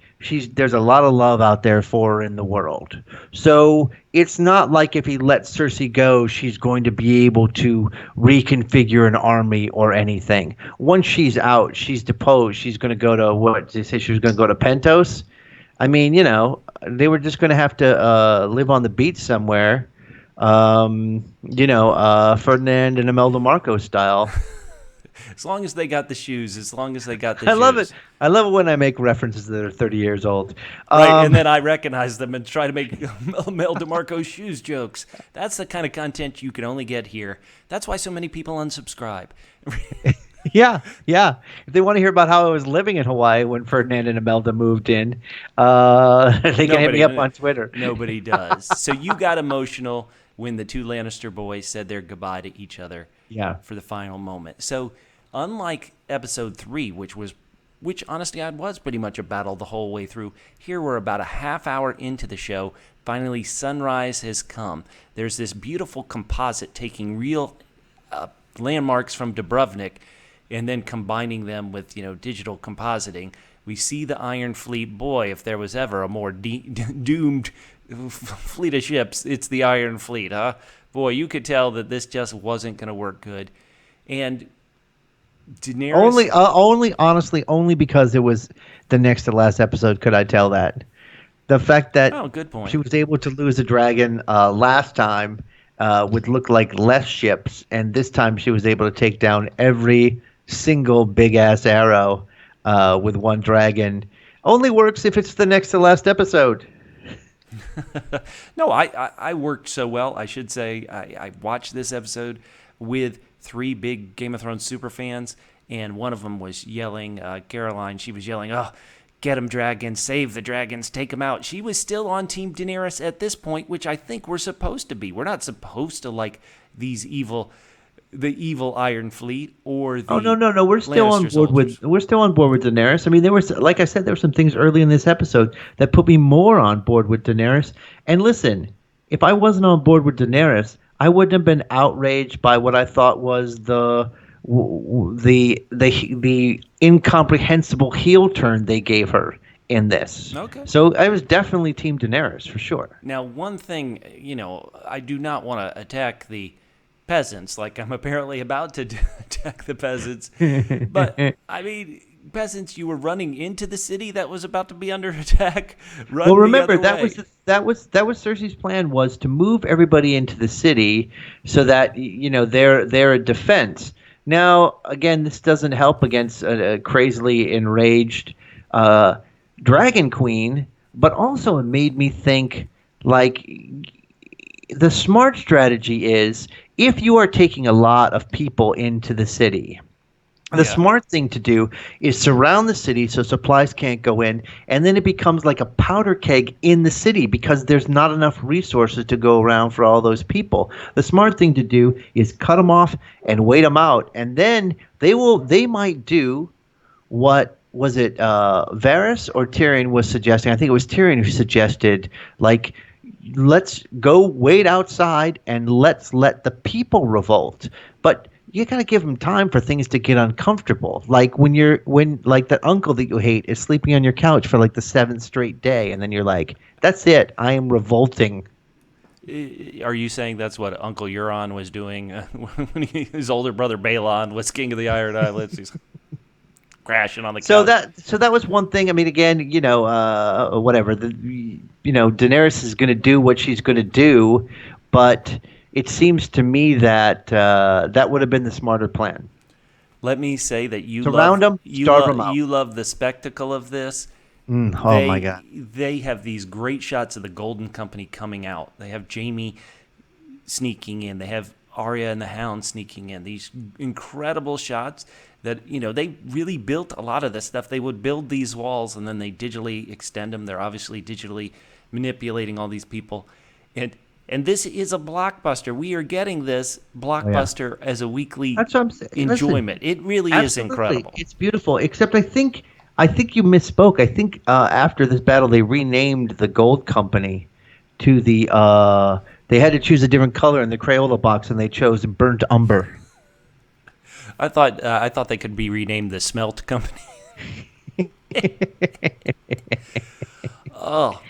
there's a lot of love out there for her in the world. So it's not like if he lets Cersei go, she's going to be able to reconfigure an army or anything. Once she's out, she's deposed. She's going to go to what? Did they say she was going to go to Pentos? I mean, they were just going to have to live on the beach somewhere. Ferdinand and Imelda Marcos style. As long as they got the shoes, as long as they got the shoes. I love it. I love it when I make references that are 30 years old. Right, and then I recognize them and try to make Mel DeMarco's shoes jokes. That's the kind of content you can only get here. That's why so many people unsubscribe. Yeah. If they want to hear about how I was living in Hawaii when Ferdinand and Imelda moved in, they can hit me up on Twitter. Nobody does. So you got emotional when the two Lannister boys said their goodbye to each other for the final moment. So unlike episode 3, which honestly was pretty much a battle the whole way through, here we're about a half hour into the show. Finally, sunrise has come. There's this beautiful composite taking real landmarks from Dubrovnik and then combining them with, digital compositing. We see the Iron Fleet. Boy, if there was ever a more doomed fleet of ships, it's the Iron Fleet, huh? Boy, you could tell that this just wasn't going to work good. And Daenerys... Only because it was the next to last episode could I tell that. The fact that good point. She was able to lose a dragon last time would look like less ships, and this time she was able to take down every single big-ass arrow with one dragon. Only works if it's the next to last episode. No, I worked so well. I should say I watched this episode with 3 big Game of Thrones super fans, and one of them was yelling, Caroline, she was yelling, "Oh, get him, dragons, save the dragons, take them out." She was still on Team Daenerys at this point, which I think we're supposed to be. We're not supposed to like the evil Iron Fleet or the no. We're still on board with Daenerys. I mean, there was, like I said, there were some things early in this episode that put me more on board with Daenerys. And listen, if I wasn't on board with Daenerys, I wouldn't have been outraged by what I thought was the incomprehensible heel turn they gave her in this. Okay. So I was definitely Team Daenerys for sure. Now, one thing, I do not want to attack the peasants like I'm apparently about to attack the peasants. But, I mean, peasants, you were running into the city that was about to be under attack. Well, remember, that was Cersei's plan, was to move everybody into the city so that, they're a defense. Now, again, this doesn't help against a crazily enraged Dragon Queen, but also it made me think, like, the smart strategy is, if you are taking a lot of people into the city, the smart thing to do is surround the city so supplies can't go in, and then it becomes like a powder keg in the city because there's not enough resources to go around for all those people. The smart thing to do is cut them off and wait them out, and then they might do what was it Varys or Tyrion was suggesting? I think it was Tyrion who suggested, like, let's go wait outside and let's let the people revolt. But you gotta give them time for things to get uncomfortable. Like when like that uncle that you hate is sleeping on your couch for like the seventh straight day, and then you're like, "That's it, I am revolting." Are you saying that's what Uncle Euron was doing when his older brother Balon was king of the Iron Islands? He's crashing on the So couch. that was one thing. I mean, again, whatever. Daenerys is going to do what she's going to do, but it seems to me that that would have been the smarter plan. Let me say that Surround them, starve them out. you love the spectacle of this. Oh my God! They have these great shots of the Golden Company coming out. They have Jaime sneaking in. They have Arya and the Hound sneaking in. These incredible shots that, they really built a lot of this stuff. They would build these walls and then they digitally extend them. They're obviously digitally manipulating all these people. And this is a blockbuster. We are getting this blockbuster as a weekly That's what I'm saying. enjoyment. Listen, it really is absolutely. incredible. It's beautiful. Except I think you misspoke. I think after this battle they renamed the Gold Company to the. They had to choose a different color in the Crayola box, and they chose burnt umber. I thought they could be renamed the Smelt Company. Oh,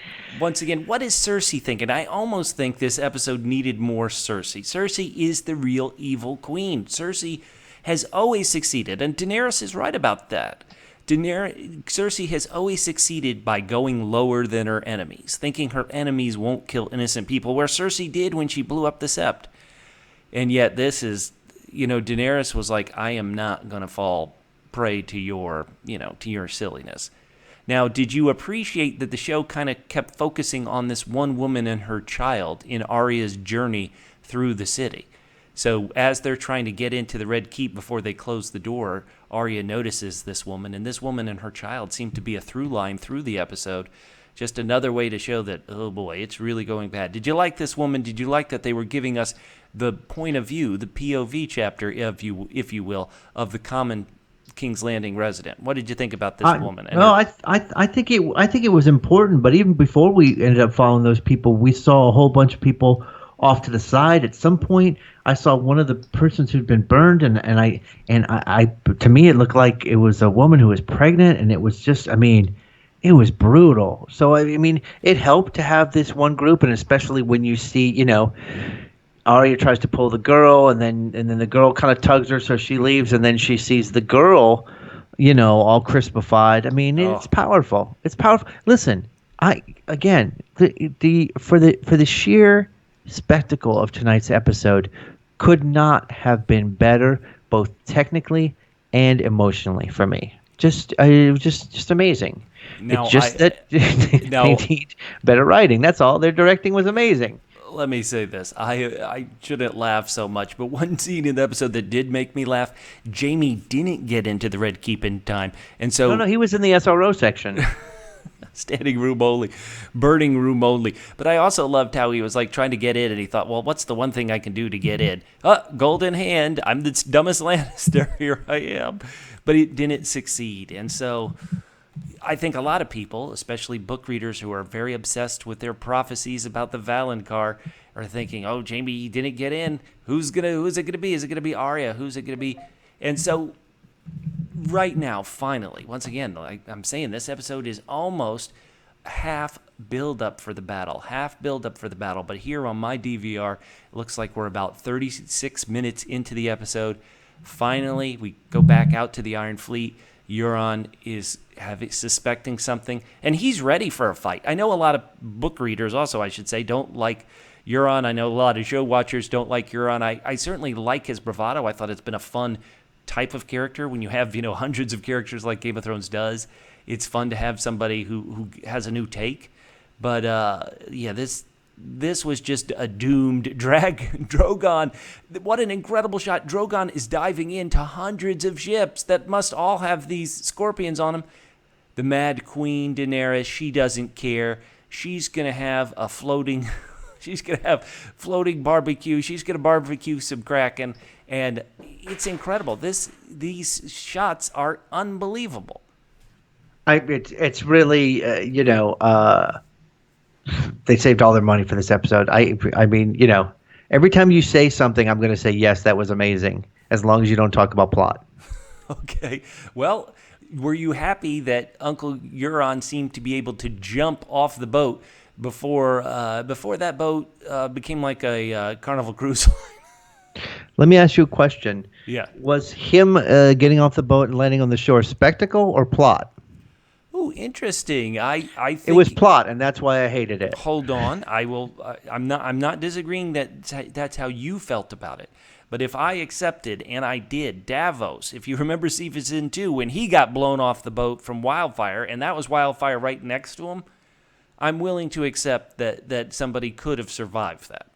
once again, what is Cersei thinking? I almost think this episode needed more Cersei. Cersei is the real evil queen. Cersei has always succeeded, and Daenerys is right about that. Cersei has always succeeded by going lower than her enemies, thinking her enemies won't kill innocent people, where Cersei did when she blew up the Sept. And yet this is, Daenerys was like, I am not going to fall prey to your silliness. Now, did you appreciate that the show kind of kept focusing on this one woman and her child in Arya's journey through the city? So as they're trying to get into the Red Keep before they close the door, Arya notices this woman, and this woman and her child seem to be a through line through the episode. Just another way to show that, oh boy, it's really going bad. Did you like this woman? Did you like that they were giving us the point of view, the POV chapter, if you will, of the common King's Landing resident? What did you think about this woman? I think it was important, but even before we ended up following those people, we saw a whole bunch of people off to the side. At some point, I saw one of the persons who'd been burned, and I to me it looked like it was a woman who was pregnant, and it was just, it was brutal. So I mean, it helped to have this one group, and especially when you see, Arya tries to pull the girl, and then the girl kind of tugs her, so she leaves, and then she sees the girl, all crispified. I mean, it's powerful. It's powerful. Listen, for the sheer spectacle of tonight's episode, could not have been better, both technically and emotionally for me. It was just amazing. Now, it's just that they need better writing. That's all. Their directing was amazing. Let me say this. I shouldn't laugh so much, but one scene in the episode that did make me laugh, Jaime didn't get into the Red Keep in time. And so No, he was in the SRO section. Standing room only, burning room only. But I also loved how he was like trying to get in, and he thought, well, what's the one thing I can do to get in? Golden hand. I'm the dumbest Lannister. Here I am. But it didn't succeed. And so I think a lot of people, especially book readers who are very obsessed with their prophecies about the Valonqar, are thinking, oh, Jaime didn't get in. Who's it gonna be? Is it gonna be Arya? Who's it gonna be? And so right now, finally, once again, like I'm saying, this episode is almost half build up for the battle. But here on my DVR, it looks like we're about 36 minutes into the episode. Finally, we go back out to the Iron Fleet. Euron is suspecting something, and he's ready for a fight. I know a lot of book readers also, I should say, don't like Euron. I know a lot of show watchers don't like Euron. I certainly like his bravado. I thought it's been a fun type of character when you have hundreds of characters like Game of Thrones does. It's fun to have somebody who has a new take. But this was just a doomed Drogon. What an incredible shot. Drogon is diving into hundreds of ships that must all have these scorpions on them. The Mad Queen Daenerys, she doesn't care. She's going to have a floating barbecue. She's going to barbecue some Kraken, and it's incredible. These shots are unbelievable. It's really They saved all their money for this episode. I mean, every time you say something, I'm going to say, yes, that was amazing, as long as you don't talk about plot. Okay. Well, were you happy that Uncle Euron seemed to be able to jump off the boat before that boat became like a Carnival Cruise line? Let me ask you a question. Yeah. Was him getting off the boat and landing on the shore spectacle or plot? Oh, interesting. I think It was plot, and that's why I hated it. Hold on. I will. I'm not disagreeing that that's how you felt about it. But if I accepted, and I did, Davos, if you remember season 2, when he got blown off the boat from Wildfire, and that was Wildfire right next to him, I'm willing to accept that somebody could have survived that.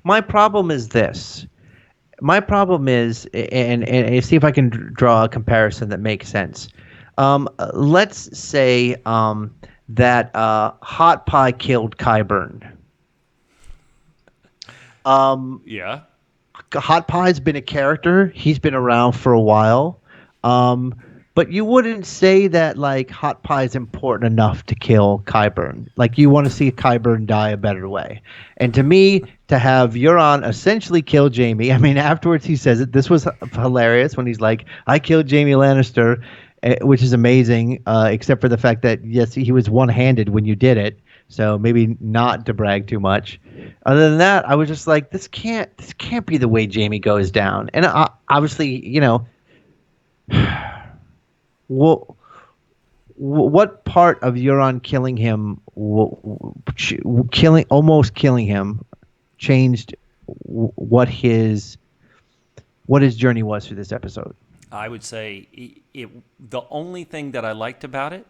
My problem is this. My problem is, and see if I can draw a comparison that makes sense. Let's say that Hot Pie killed Qyburn. Yeah. Hot Pie's been a character. He's been around for a while. But you wouldn't say that like Hot Pie is important enough to kill Qyburn. Like you want to see Qyburn die a better way. And to me, to have Euron essentially kill Jaime, I mean, afterwards he says it. This was hilarious when he's like, "I killed Jaime Lannister," which is amazing, except for the fact that yes, he was one-handed when you did it. So maybe not to brag too much. Other than that, I was just like, this can't be the way Jaime goes down. And obviously, what part of Euron killing him, almost killing him, changed what his journey was through this episode? I would say the only thing that I liked about it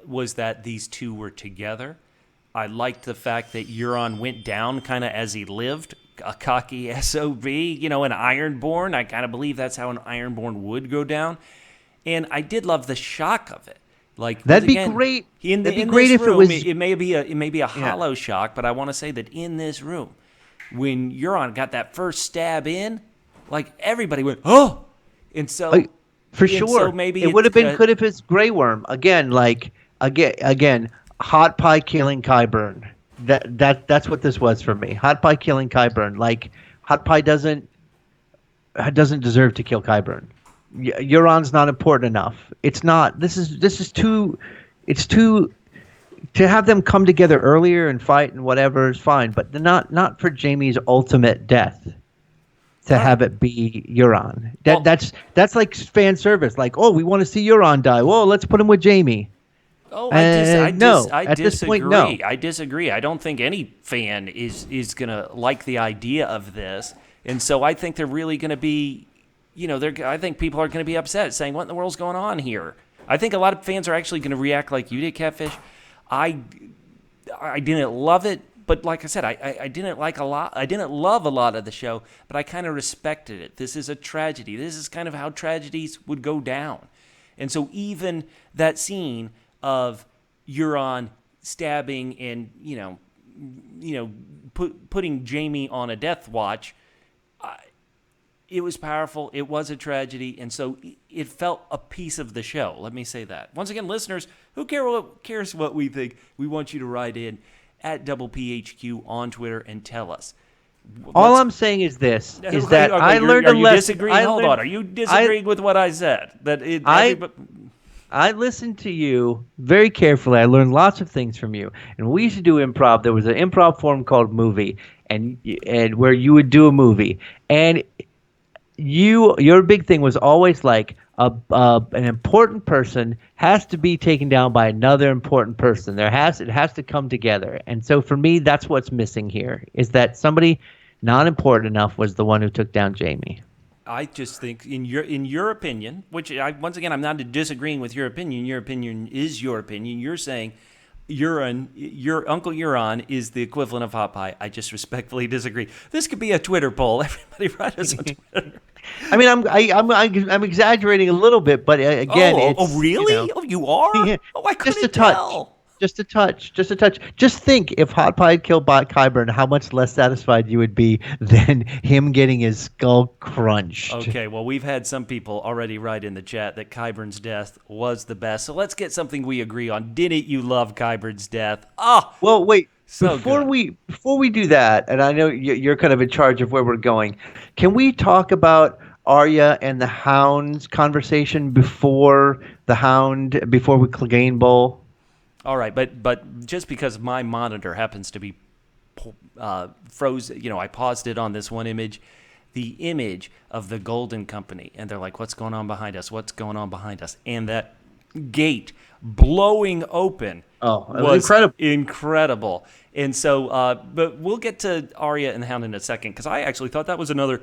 was that these two were together. I liked the fact that Euron went down kind of as he lived, a cocky SOB, an Ironborn. I kind of believe that's how an Ironborn would go down. And I did love the shock of it. Like that'd be great. That'd be great if it was. It may be a hollow shock, but I want to say that in this room, when Euron got that first stab in, like everybody went, "Oh!" And so, for sure, so maybe it would have been good if it's Grey Worm again. Hot Pie killing Qyburn. That's what this was for me. Hot Pie killing Qyburn. Like Hot Pie doesn't deserve to kill Qyburn. Euron's not important enough. It's not. This is too. It's too. To have them come together earlier and fight and whatever is fine, but not for Jaime's ultimate death. To have it be Euron. That's like fan service. Like, oh, we want to see Euron die. Well, let's put him with Jaime. Oh, I at disagree. This point, no. I disagree. I don't think any fan is gonna like the idea of this, and so I think they're really gonna be, I think people are gonna be upset, saying, "What in the world's going on here?" I think a lot of fans are actually gonna react like you did, Catfish. I didn't love it, but like I said, I didn't like a lot. I didn't love a lot of the show, but I kind of respected it. This is a tragedy. This is kind of how tragedies would go down, and so even that scene of Euron stabbing and putting Jaime on a death watch, it was powerful. It was a tragedy, and so it felt a piece of the show. Let me say that. Once again, listeners, who cares what we think? We want you to write in at PHQ on Twitter and tell us. All I'm saying is this: is that I learned a lesson. Are you disagreeing? Hold on. Are you disagreeing with what I said? I listened to you very carefully. I learned lots of things from you. And we used to do improv. There was an improv form called Movie, and where you would do a movie. And your big thing was always like an important person has to be taken down by another important person. It has to come together. And so for me, that's what's missing here, is that somebody not important enough was the one who took down Jaime. I just think, in your opinion, which once again I'm not disagreeing with your opinion. Your opinion is your opinion. You're saying your Uncle Euron is the equivalent of Hot Pie. I just respectfully disagree. This could be a Twitter poll. Everybody write us on Twitter. I mean, I'm exaggerating a little bit, but again, really? You are? Yeah, Oh, I couldn't just a touch. tell. Just a touch. Just a touch. Just think, if Hot Pie had killed Qyburn, how much less satisfied you would be than him getting his skull crunched. Okay, well, we've had some people already write in the chat that Qyburn's death was the best. So let's get something we agree on. Didn't you love Qyburn's death? Ah, Well, wait. so Before good. we do that, and I know you're kind of in charge of where we're going, can we talk about Arya and the Hound's conversation before we Clegane Bowl? All right, but just because my monitor happens to be frozen, I paused it on this one image, the image of the Golden Company, and they're like, "What's going on behind us? What's going on behind us?" And that gate blowing open Oh, it was was incredible. incredible. And so, but we'll get to Arya and the Hound in a second, because I actually thought that was another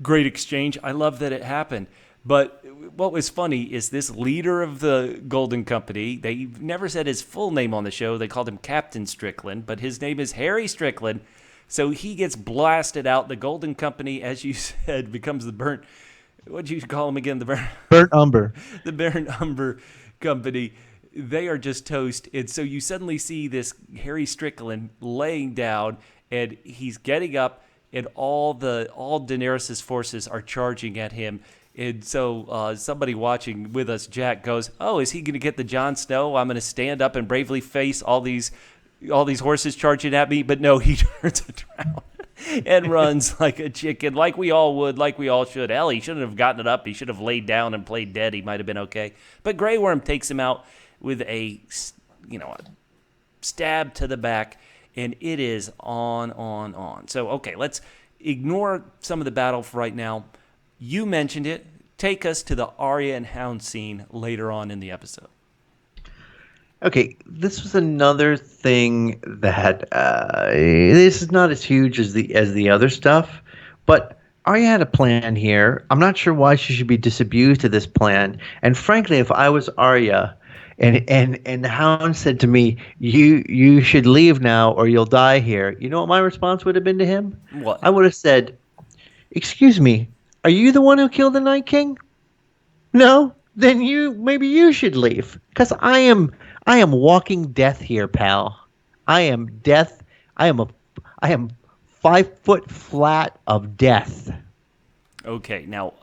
great exchange. I love that it happened. But what was funny is this leader of the Golden Company, they never said his full name on the show. They called him Captain Strickland, but his name is Harry Strickland. So he gets blasted out. The Golden Company, as you said, becomes the burnt. What'd you call him again? Burnt umber. The Burnt Umber Company. They are just toast. And so you suddenly see this Harry Strickland laying down, and he's getting up, and all Daenerys' forces are charging at him. And so somebody watching with us, Jack, goes, "Oh, is he going to get the Jon Snow? I'm going to stand up and bravely face all these horses charging at me." But no, he turns around and runs like a chicken, like we all would, like we all should. Hell, he shouldn't have gotten it up. He should have laid down and played dead. He might have been okay. But Grey Worm takes him out with a stab to the back, and it is on. So, okay, let's ignore some of the battle for right now. You mentioned it. Take us to the Arya and Hound scene later on in the episode. Okay, this was another thing that this is not as huge as the other stuff, but Arya had a plan here. I'm not sure why she should be disabused of this plan. And frankly, if I was Arya, and the Hound said to me, "You should leave now, or you'll die here," you know what my response would have been to him? What? I would have said, "Excuse me, are you the one who killed the Night King? No, then maybe you should leave, because I am walking death here, pal. I am death. I am 5 foot flat of death." Okay, now,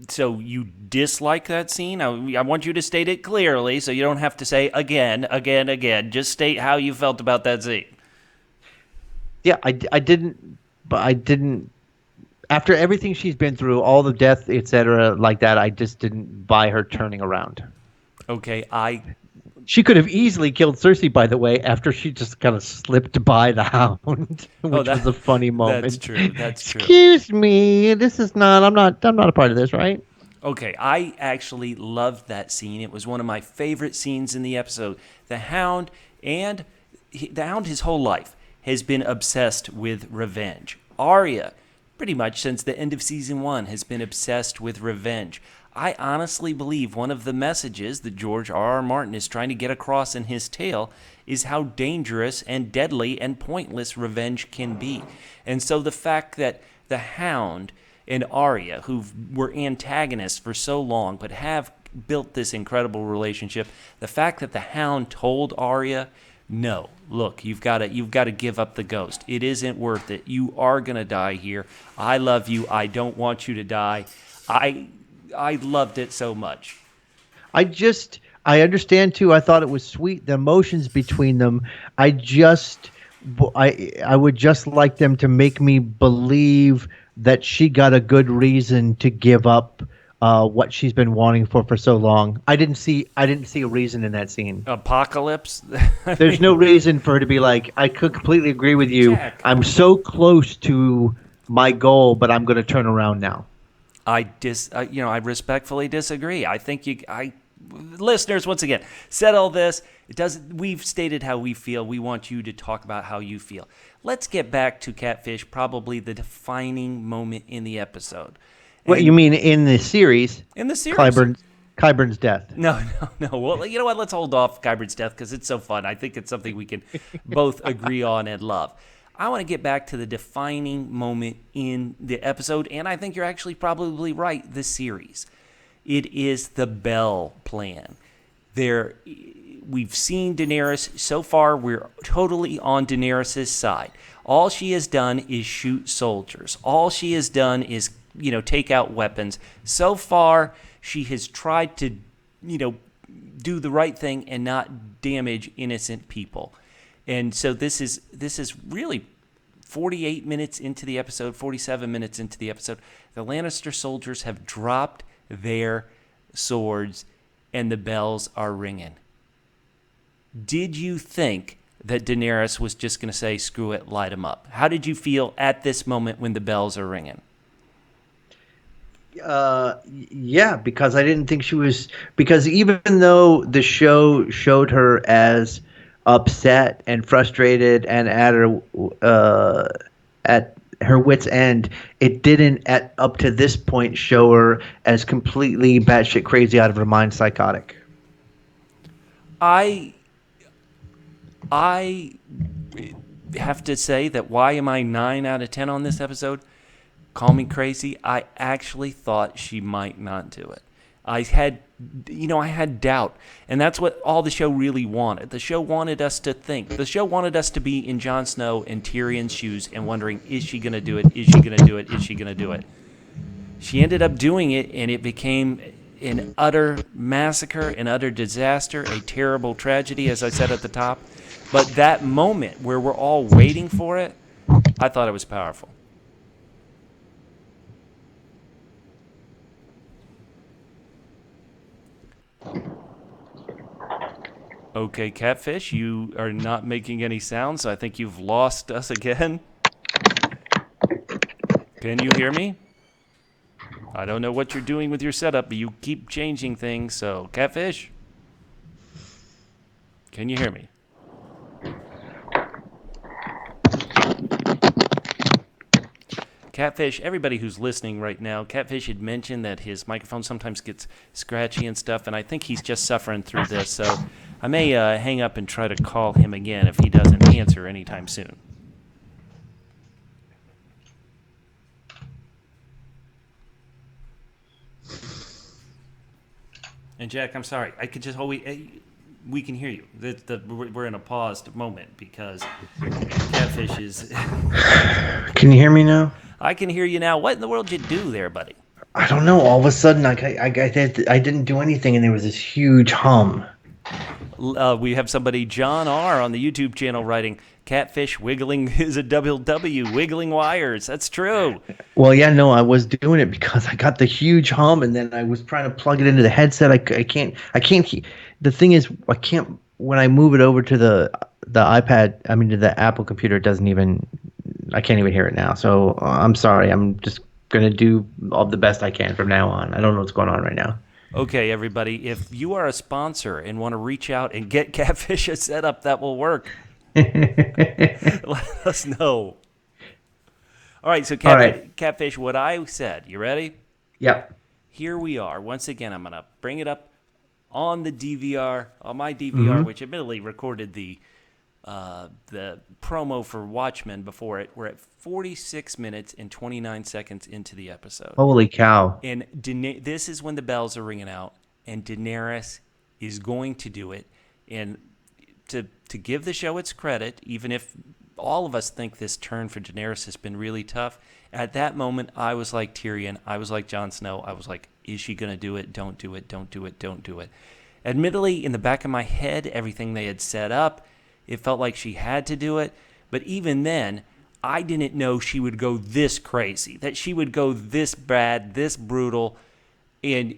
so you dislike that scene? I want you to state it clearly, so you don't have to say again. Just state how you felt about that scene. Yeah, I didn't. But I didn't. After everything she's been through, all the death, etc., like that, I just didn't buy her turning around. Okay, She could have easily killed Cersei, by the way, after she just kind of slipped by the Hound, which was a funny moment. That's true. That's true. Excuse me, this is not. I'm not a part of this, right? Okay, I actually loved that scene. It was one of my favorite scenes in the episode. The Hound his whole life has been obsessed with revenge. Arya, pretty much since the end of season 1, has been obsessed with revenge. I honestly believe one of the messages that George R.R. Martin is trying to get across in his tale is how dangerous and deadly and pointless revenge can be. And so the fact that the Hound and Arya, who were antagonists for so long but have built this incredible relationship, the fact that the Hound told Arya, "No, look, you've got to give up the ghost. It isn't worth it. You are going to die here. I love you. I don't want you to die." I loved it so much. I understand too. I thought it was sweet, the emotions between them. I would just like them to make me believe that she got a good reason to give up what she's been wanting for so long. I didn't see a reason in that scene. Apocalypse? There's no reason for her to be like, "I could completely agree with you. Jack. I'm so close to my goal, but I'm going to turn around now." I respectfully disagree. I think listeners, once again, said all this. We've stated how we feel. We want you to talk about how you feel. Let's get back to Catfish, probably the defining moment in the episode. What you mean in the series? In the series. Qyburn's death. No. Well, you know what? Let's hold off Qyburn's death because it's so fun. I think it's something we can both agree on and love. I want to get back to the defining moment in the episode, and I think you're actually probably right, the series. It is the Bell plan. we've seen Daenerys. So far, we're totally on Daenerys' side. All she has done is shoot soldiers. All she has done is, take out weapons. So far, she has tried to, do the right thing and not damage innocent people. And so this is really 48 minutes into the episode, 47 minutes into the episode. The Lannister soldiers have dropped their swords and the bells are ringing. Did you think that Daenerys was just going to say, screw it, light them up? How did you feel at this moment when the bells are ringing? Yeah, because I didn't think she was, because even though the show showed her as upset and frustrated and at her wit's end, it didn't up to this point show her as completely batshit crazy, out of her mind, psychotic. I have to say that why am I 9 out of 10 on this episode? Call me crazy. I actually thought she might not do it. I had doubt. And that's what all the show really wanted. The show wanted us to think. The show wanted us to be in Jon Snow and Tyrion's shoes and wondering, is she going to do it? Is she going to do it? Is she going to do it? She ended up doing it, and it became an utter massacre, an utter disaster, a terrible tragedy, as I said at the top. But that moment where we're all waiting for it, I thought it was powerful. Okay, Catfish, you are not making any sound, so I think you've lost us again. Can you hear me? I don't know what you're doing with your setup, but you keep changing things, so Catfish? Can you hear me? Catfish, everybody who's listening right now, Catfish had mentioned that his microphone sometimes gets scratchy and stuff, and I think he's just suffering through this, so I may hang up and try to call him again if he doesn't answer anytime soon. And Jack, I'm sorry. I could just we can hear you. We're in a paused moment because Catfish is. Can you hear me now? I can hear you now. What in the world did you do there, buddy? I don't know. All of a sudden, I didn't do anything, and there was this huge hum. We have somebody, John R, on the YouTube channel writing, Catfish wiggling is a WW, wiggling wires. That's true. Well, yeah, no, I was doing it because I got the huge hum, and then I was trying to plug it into the headset. I can't. The thing is, I can't. When I move it over to the iPad, to the Apple computer, it doesn't even. I can't even hear it now. So I'm sorry. I'm just gonna do all the best I can from now on. I don't know what's going on right now. Okay, everybody, if you are a sponsor and want to reach out and get Catfish a setup that will work, let us know. All right, so Catfish, what I said, you ready? Yep. Here we are. Once again, I'm going to bring it up on the DVR, on my DVR, which admittedly recorded the promo for Watchmen before it. We're at 46 minutes and 29 seconds into the episode. Holy cow. And this is when the bells are ringing out, and Daenerys is going to do it. And to give the show its credit, even if all of us think this turn for Daenerys has been really tough, at that moment I was like Tyrion, I was like Jon Snow, I was like, is she going to do it? Don't do it, don't do it, don't do it. Admittedly, in the back of my head, everything they had set up, it felt like she had to do it. But even then, I didn't know she would go this crazy, that she would go this bad, this brutal. And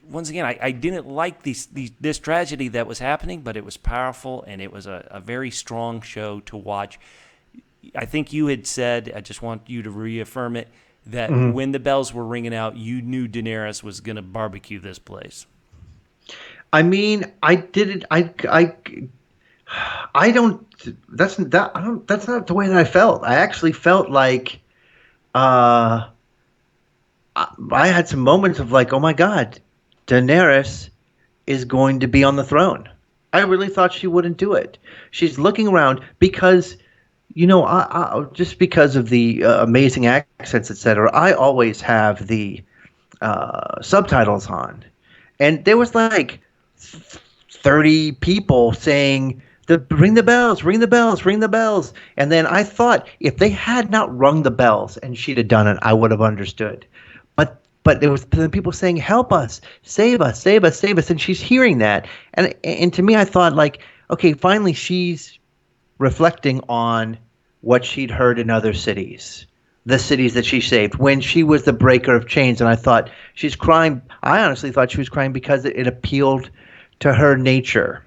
once again, I didn't like this tragedy that was happening, but it was powerful, and it was a very strong show to watch. I think you had said, I just want you to reaffirm it, that when the bells were ringing out, you knew Daenerys was going to barbecue this place. I mean, I didn't. I don't. That's not the way that I felt. I actually felt like, I had some moments of like, oh my God, Daenerys is going to be on the throne. I really thought she wouldn't do it. She's looking around because, I just because of the amazing accents, etc. I always have the subtitles on, and there was like 30 people saying, ring the bells, ring the bells, ring the bells. And then I thought if they had not rung the bells and she'd have done it, I would have understood. But there was people saying, help us, save us, save us, save us. And she's hearing that. And to me, I thought, like, okay, finally she's reflecting on what she'd heard in other cities, the cities that she saved when she was the breaker of chains. And I thought she's crying. I honestly thought she was crying because it appealed to her nature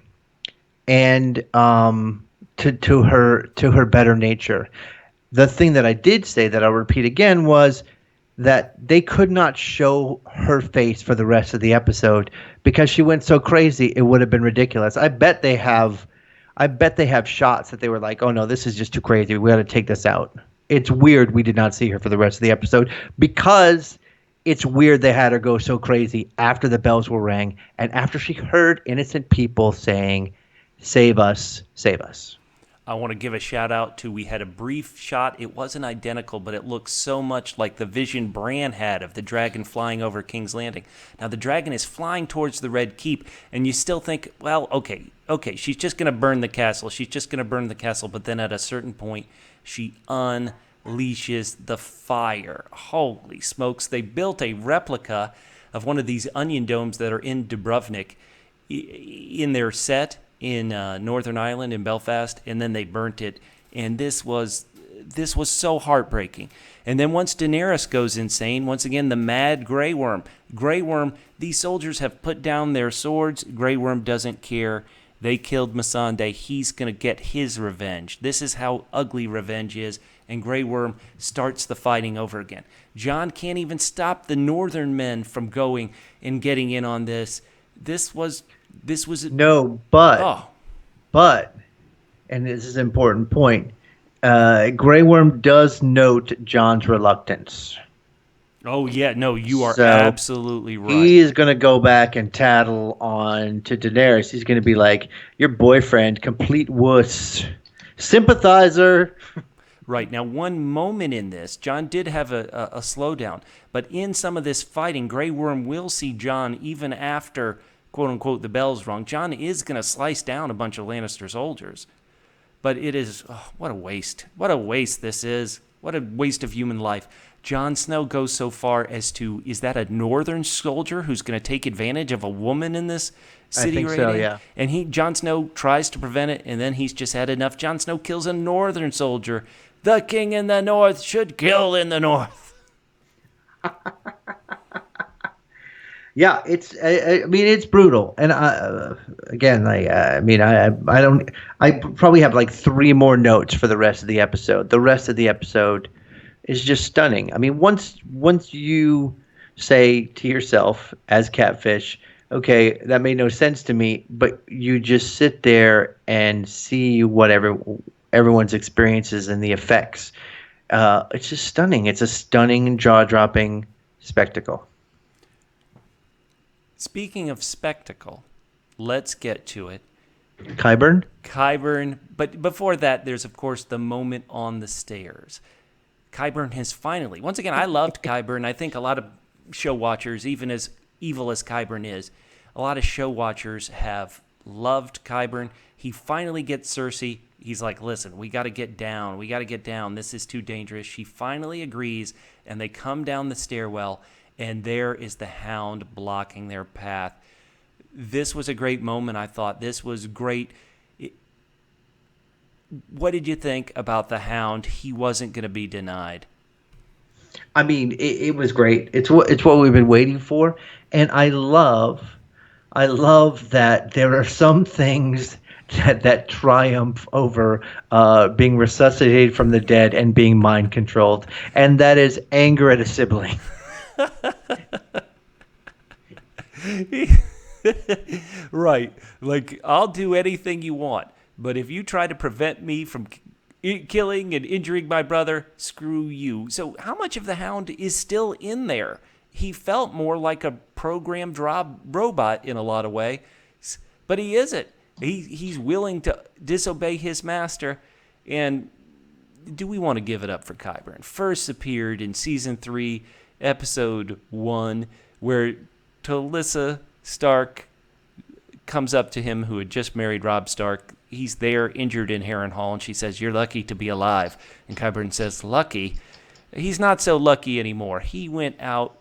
and to her better nature. The thing that I did say that I'll repeat again was that they could not show her face for the rest of the episode because she went so crazy. It would have been ridiculous. I bet they have shots that they were like, oh no, this is just too crazy. We got to take this out. It's weird we did not see her for the rest of the episode because it's weird they had her go so crazy after the bells were rang and after she heard innocent people saying, save us, save us. I want to give a shout out to, we had a brief shot. It wasn't identical, but it looked so much like the vision Bran had of the dragon flying over King's Landing. Now, the dragon is flying towards the Red Keep, and you still think, well, okay, she's just going to burn the castle. She's just going to burn the castle. But then at a certain point, she unleashes the fire. Holy smokes. They built a replica of one of these onion domes that are in Dubrovnik in their set in Northern Ireland, in Belfast, and then they burnt it. And this was so heartbreaking. And then once Daenerys goes insane, once again, the mad Grey Worm. Grey Worm, these soldiers have put down their swords. Grey Worm doesn't care. They killed Missandei. He's going to get his revenge. This is how ugly revenge is. And Grey Worm starts the fighting over again. Jon can't even stop the Northern men from going and getting in on this. This was no, but, and this is an important point. Grey Worm does note Jon's reluctance. Oh yeah, no, you are absolutely right. He is going to go back and tattle on to Daenerys. He's going to be like, your boyfriend, complete wuss, sympathizer. Right. Now, one moment in this, Jon did have a slowdown, but in some of this fighting, Grey Worm will see Jon even after, quote-unquote, the bell's rung. Jon is going to slice down a bunch of Lannister soldiers. But it is, what a waste. What a waste this is. What a waste of human life. Jon Snow goes so far as to, is that a Northern soldier who's going to take advantage of a woman in this city? I think so, yeah. And Jon Snow tries to prevent it, and then he's just had enough. Jon Snow kills a Northern soldier. The king in the North should kill in the North. Yeah, it's brutal, and I probably have like 3 more notes for the rest of the episode. The rest of the episode is just stunning. I mean, once you say to yourself as Catfish, okay, that made no sense to me, but you just sit there and see what everyone's experiences and the effects. It's just stunning. It's a stunning, jaw-dropping spectacle. Speaking of spectacle, let's get to it. Qyburn. But before that, there's, of course, the moment on the stairs. Qyburn has finally... Once again, I loved Qyburn. I think a lot of show watchers, even as evil as Qyburn is, a lot of show watchers have loved Qyburn. He finally gets Cersei. He's like, listen, we got to get down. We got to get down. This is too dangerous. She finally agrees, and they come down the stairwell, and there is the Hound blocking their path. This was a great moment, I thought. This was great. What did you think about the Hound? He wasn't going to be denied. I mean, it was great. It's what we've been waiting for, and I love that there are some things that triumph over being resuscitated from the dead and being mind controlled, and that is anger at a sibling. Right. Like, I'll do anything you want, but if you try to prevent me from killing and injuring my brother, screw you. So how much of the Hound is still in there? He felt more like a programmed robot in a lot of ways, but he isn't. He's willing to disobey his master. And do we want to give it up for Qyburn? First appeared in Season 3, Episode 1, where Talisa Stark comes up to him, who had just married Robb Stark. He's there, injured in Harrenhal, and she says, "You're lucky to be alive." And Qyburn says, "Lucky? He's not so lucky anymore. He went out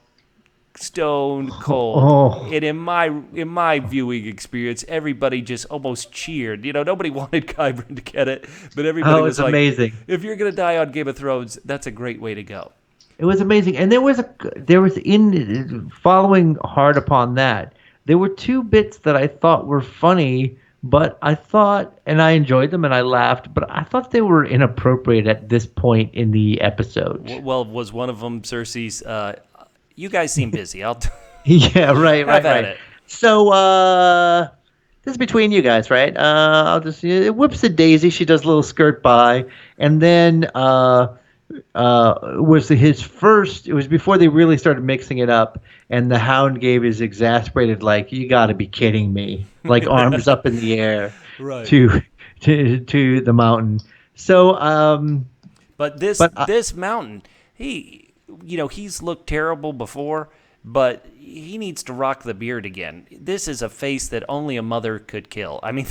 stone cold." Oh. And in my viewing experience, everybody just almost cheered. Nobody wanted Qyburn to get it, but everybody was like, amazing. "If you're gonna die on Game of Thrones, that's a great way to go." It was amazing, and there was in following hard upon that. There were two bits that I thought were funny, but I thought, and I enjoyed them, and I laughed, but I thought they were inappropriate at this point in the episode. Well, was one of them Cersei's? You guys seem busy. I'll. Yeah, right. Have at it. So, this is between you guys, right? I'll just whips the daisy. She does a little skirt by, and then was his first. It was before they really started mixing it up, and the Hound gave his exasperated, like, "You got to be kidding me!" Like arms up in the air, right, to the mountain. So, but this mountain, he's looked terrible before, but he needs to rock the beard again. This is a face that only a mother could kill. I mean,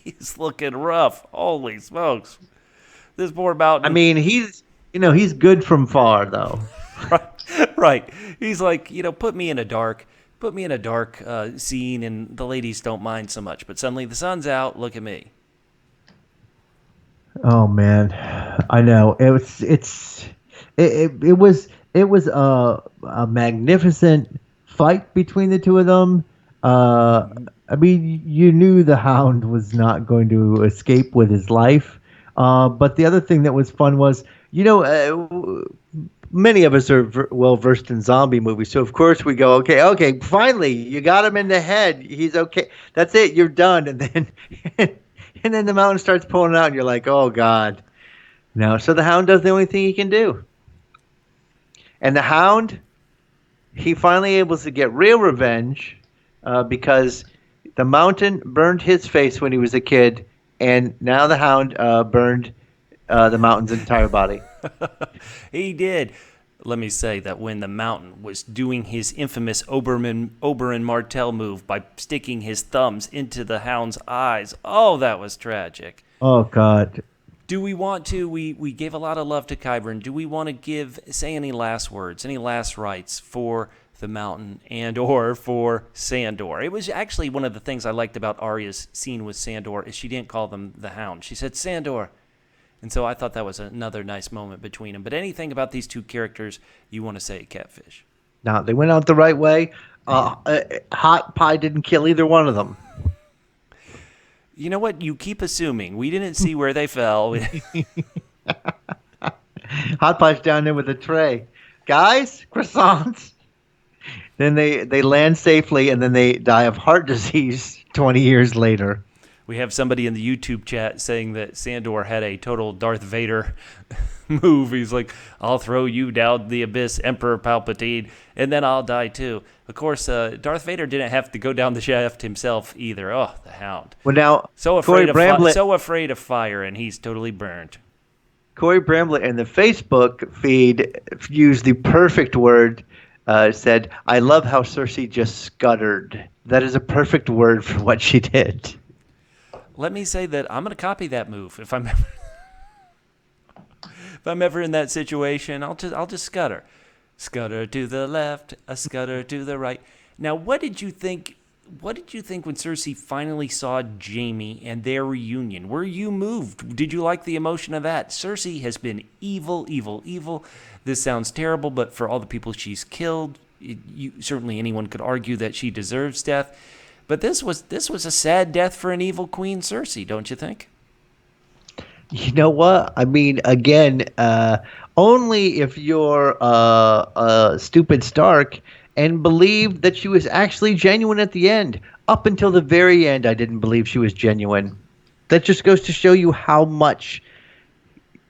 he's looking rough. Holy smokes. This poor mountain. I mean, he's good from far, though. Right. He's like, put me in a dark scene, and the ladies don't mind so much. But suddenly the sun's out. Look at me. Oh man, I know. It was a magnificent fight between the two of them. I mean, you knew the Hound was not going to escape with his life. But the other thing that was fun was, many of us are well versed in zombie movies, so of course we go, okay, finally, you got him in the head. He's okay. That's it. You're done. And then, and then the mountain starts pulling out, and you're like, oh God, no. So the Hound does the only thing he can do, and the Hound, he finally able to get real revenge, because the mountain burned his face when he was a kid, and now the Hound burned the mountain's entire body. He did. Let me say that when the mountain was doing his infamous Oberyn Martell move by sticking his thumbs into the Hound's eyes, oh, that was tragic. Oh, God. Do we want to, we gave a lot of love to Qyburn. Do we want to say any last words, any last rites for the mountain and or for Sandor? It was actually one of the things I liked about Arya's scene with Sandor is she didn't call them the Hound. She said Sandor. And so I thought that was another nice moment between them. But anything about these two characters you want to say, Catfish? No, they went out the right way. Hot Pie didn't kill either one of them. You know what? You keep assuming. We didn't see where they fell. Hot Pie's down there with a tray. Guys, croissants. Then they land safely, and then they die of heart disease 20 years later. We have somebody in the YouTube chat saying that Sandor had a total Darth Vader move. He's like, I'll throw you down the abyss, Emperor Palpatine, and then I'll die too. Of course, Darth Vader didn't have to go down the shaft himself either. Oh, the Hound. Well, now, so afraid of fire, and he's totally burned. Corey Bramblett in the Facebook feed used the perfect word, said, I love how Cersei just scuttered. That is a perfect word for what she did. Let me say that I'm going to copy that move if I'm ever in that situation. I'll just scutter to the left, a scutter to the right. Now, what did you think when Cersei finally saw Jaime and their reunion? Were you moved? Did you like the emotion of that? Cersei has been evil, evil, evil. This sounds terrible, but for all the people she's killed, certainly anyone could argue that she deserves death. But this was a sad death for an evil Queen Cersei, don't you think? You know what? I mean, again, only if you're a stupid Stark and believe that she was actually genuine at the end. Up until the very end, I didn't believe she was genuine. That just goes to show you how much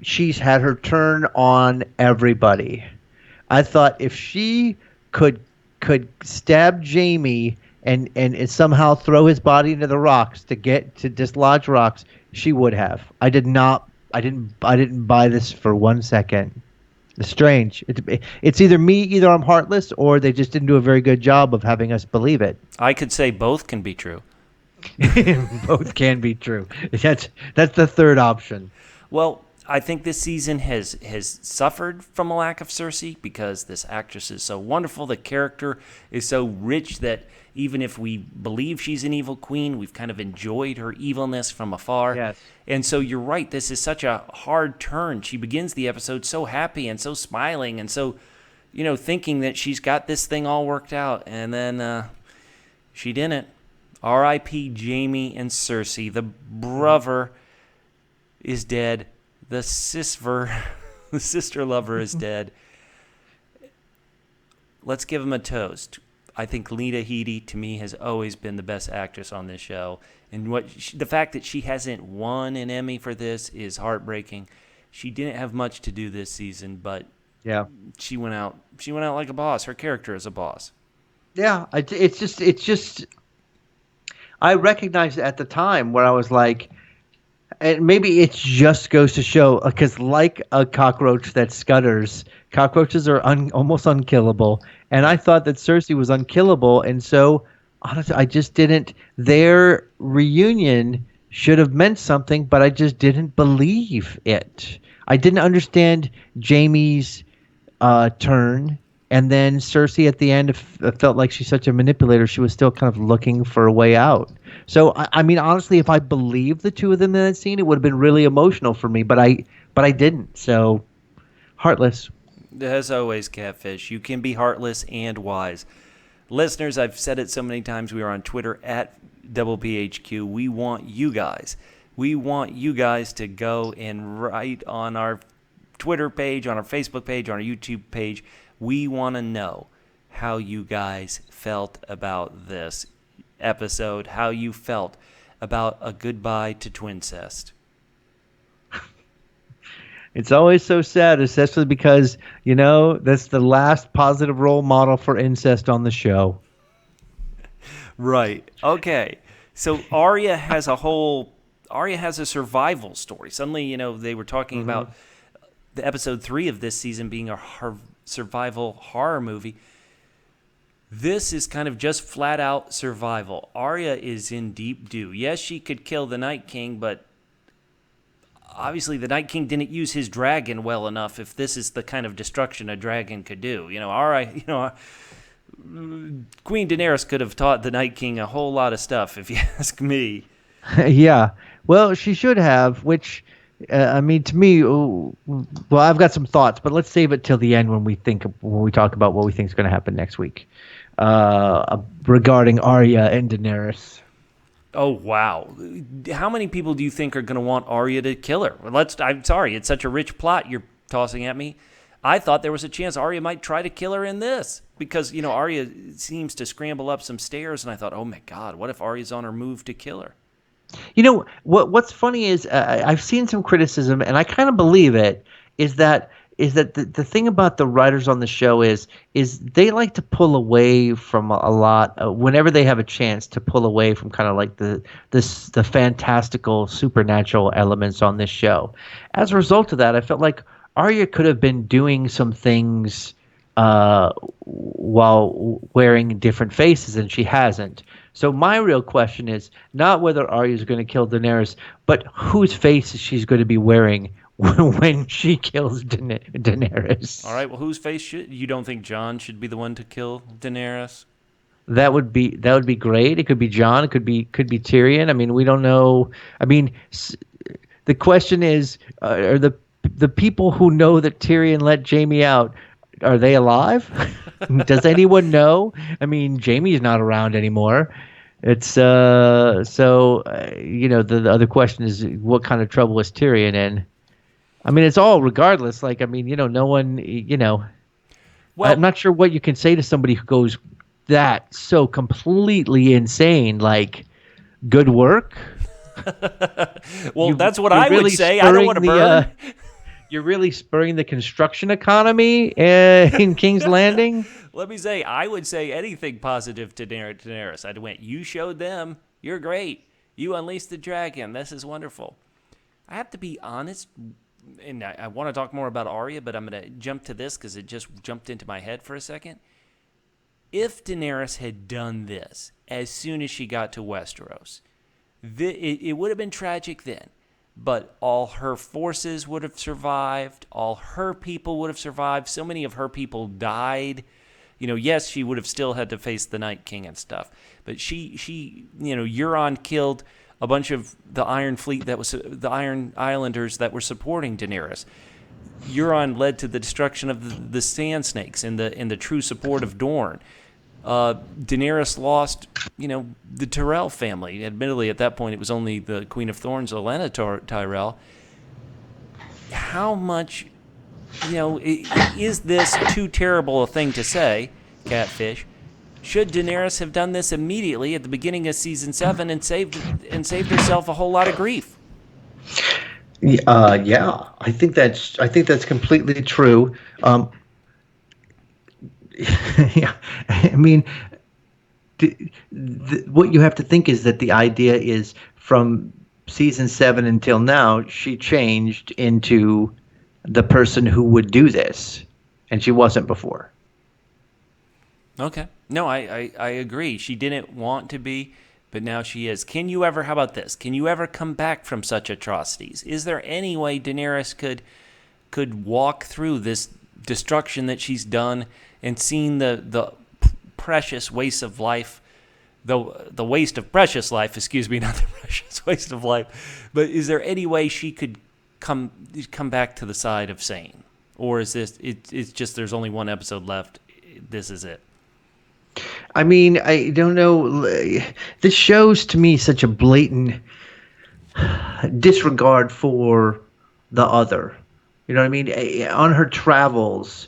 she's had her turn on everybody. I thought if she could stab Jaime and somehow throw his body into the rocks to dislodge rocks, she would have. I didn't buy this for 1 second. It's strange. It's either I'm heartless or they just didn't do a very good job of having us believe it. I could say both can be true. Both can be true. That's the third option. Well, I think this season has suffered from a lack of Cersei because this actress is so wonderful. The character is so rich that even if we believe she's an evil queen, we've kind of enjoyed her evilness from afar. Yes. And so you're right. This is such a hard turn. She begins the episode so happy and so smiling and so, thinking that she's got this thing all worked out. And then she didn't. R.I.P. Jaime and Cersei. The brother is dead. The sister lover is dead. Let's give him a toast. I think Lena Headey, to me, has always been the best actress on this show. And the fact that she hasn't won an Emmy for this is heartbreaking. She didn't have much to do this season, but yeah, she went out like a boss. Her character is a boss. Yeah, it's just. I recognized at the time where I was like, and maybe it just goes to show, because like a cockroach that scutters, cockroaches are almost unkillable. And I thought that Cersei was unkillable. And so, honestly, I just didn't. Their reunion should have meant something, but I just didn't believe it. I didn't understand Jaime's turn. And then Cersei at the end felt like she's such a manipulator. She was still kind of looking for a way out. So, I mean, honestly, if I believed the two of them in that scene, it would have been really emotional for me. But I didn't. So, heartless. As always, Catfish, you can be heartless and wise. Listeners, I've said it so many times. We are on Twitter at DoublePHQ. We want you guys. We want you guys to go and write on our Twitter page, on our Facebook page, on our YouTube page. We want to know how you guys felt about this episode, how you felt about a goodbye to twincest. It's always so sad, especially because, that's the last positive role model for incest on the show. Right. Okay. So Arya has a survival story. Suddenly, they were talking about the episode 3 of this season being a survival horror movie. This is kind of just flat out survival. Arya is in deep doo. Yes, she could kill the Night King, but obviously the Night King didn't use his dragon well enough if this is the kind of destruction a dragon could do. Queen Daenerys could have taught the Night King a whole lot of stuff, if you ask me. Yeah. Well, she should have, which, to me, well, I've got some thoughts, but let's save it till the end when we talk about what we think is going to happen next week regarding Arya and Daenerys. Oh, wow. How many people do you think are going to want Arya to kill her? I'm sorry, it's such a rich plot you're tossing at me. I thought there was a chance Arya might try to kill her in this because, Arya seems to scramble up some stairs, and I thought, oh, my God, what if Arya's on her move to kill her? What's funny is I've seen some criticism, and I kind of believe it, is that the thing about the writers on the show is they like to pull away from a lot whenever they have a chance to pull away from kind of like the fantastical supernatural elements on this show. As a result of that, I felt like Arya could have been doing some things while wearing different faces, and she hasn't. So my real question is not whether Arya is going to kill Daenerys, but whose face she's going to be wearing when she kills Daenerys. All right. Well, whose face you don't think Jon should be the one to kill Daenerys? That would be great. It could be Jon. It could be Tyrion. I mean, we don't know. I mean, the question is, are the people who know that Tyrion let Jaime out, are they alive? Does anyone know? I mean, Jaime's not around anymore. It's the other question is, what kind of trouble is Tyrion in? I mean, it's all regardless. Like, I mean, no one, well, I'm not sure what you can say to somebody who goes that so completely insane. Like, good work. Well, that's what I would say. I don't want to burn. You're really spurring the construction economy in King's Landing. Let me say, I would say anything positive to Daenerys. I'd went, you showed them. You're great. You unleashed the dragon. This is wonderful. I have to be honest, and I want to talk more about Arya, but I'm going to jump to this because it just jumped into my head for a second. If Daenerys had done this as soon as she got to Westeros, it would have been tragic then, but all her forces would have survived. All her people would have survived. So many of her people died. Yes, she would have still had to face the Night King and stuff, but Euron killed a bunch of the Iron Fleet the Iron Islanders that were supporting Daenerys. Euron led to the destruction of the Sand Snakes and the true support of Dorne. Daenerys lost, the Tyrell family. Admittedly, at that point, it was only the Queen of Thorns, Olenna Tyrell. How much, is this too terrible a thing to say, Catfish? Should Daenerys have done this immediately at the beginning of season 7 and saved herself a whole lot of grief? Yeah, I think that's completely true. Yeah, I mean, what you have to think is that the idea is from season 7 until now, she changed into the person who would do this, and she wasn't before. Okay. No, I agree. She didn't want to be, but now she is. How about this? Can you ever come back from such atrocities? Is there any way Daenerys could walk through this destruction that she's done and seen the precious waste of life, the waste of precious life, excuse me, not the precious waste of life, but is there any way she could come back to the side of sane? Or is it's just there's only one episode left, this is it? I mean, I don't know. This shows to me such a blatant disregard for the other. You know what I mean? On her travels,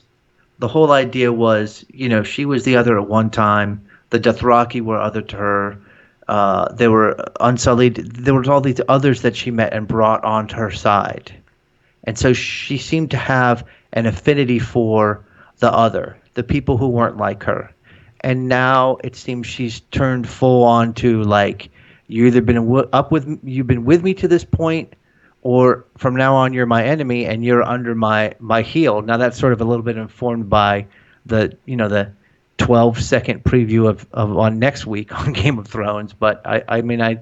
the whole idea was, she was the other at one time. The Dothraki were other to her. There were Unsullied. There was all these others that she met and brought onto her side. And so she seemed to have an affinity for the other, the people who weren't like her. And now it seems she's turned full on to like, you've been with me to this point, or from now on you're my enemy and you're under my heel. Now that's sort of a little bit informed by the 12-second preview of on next week on Game of Thrones. But I don't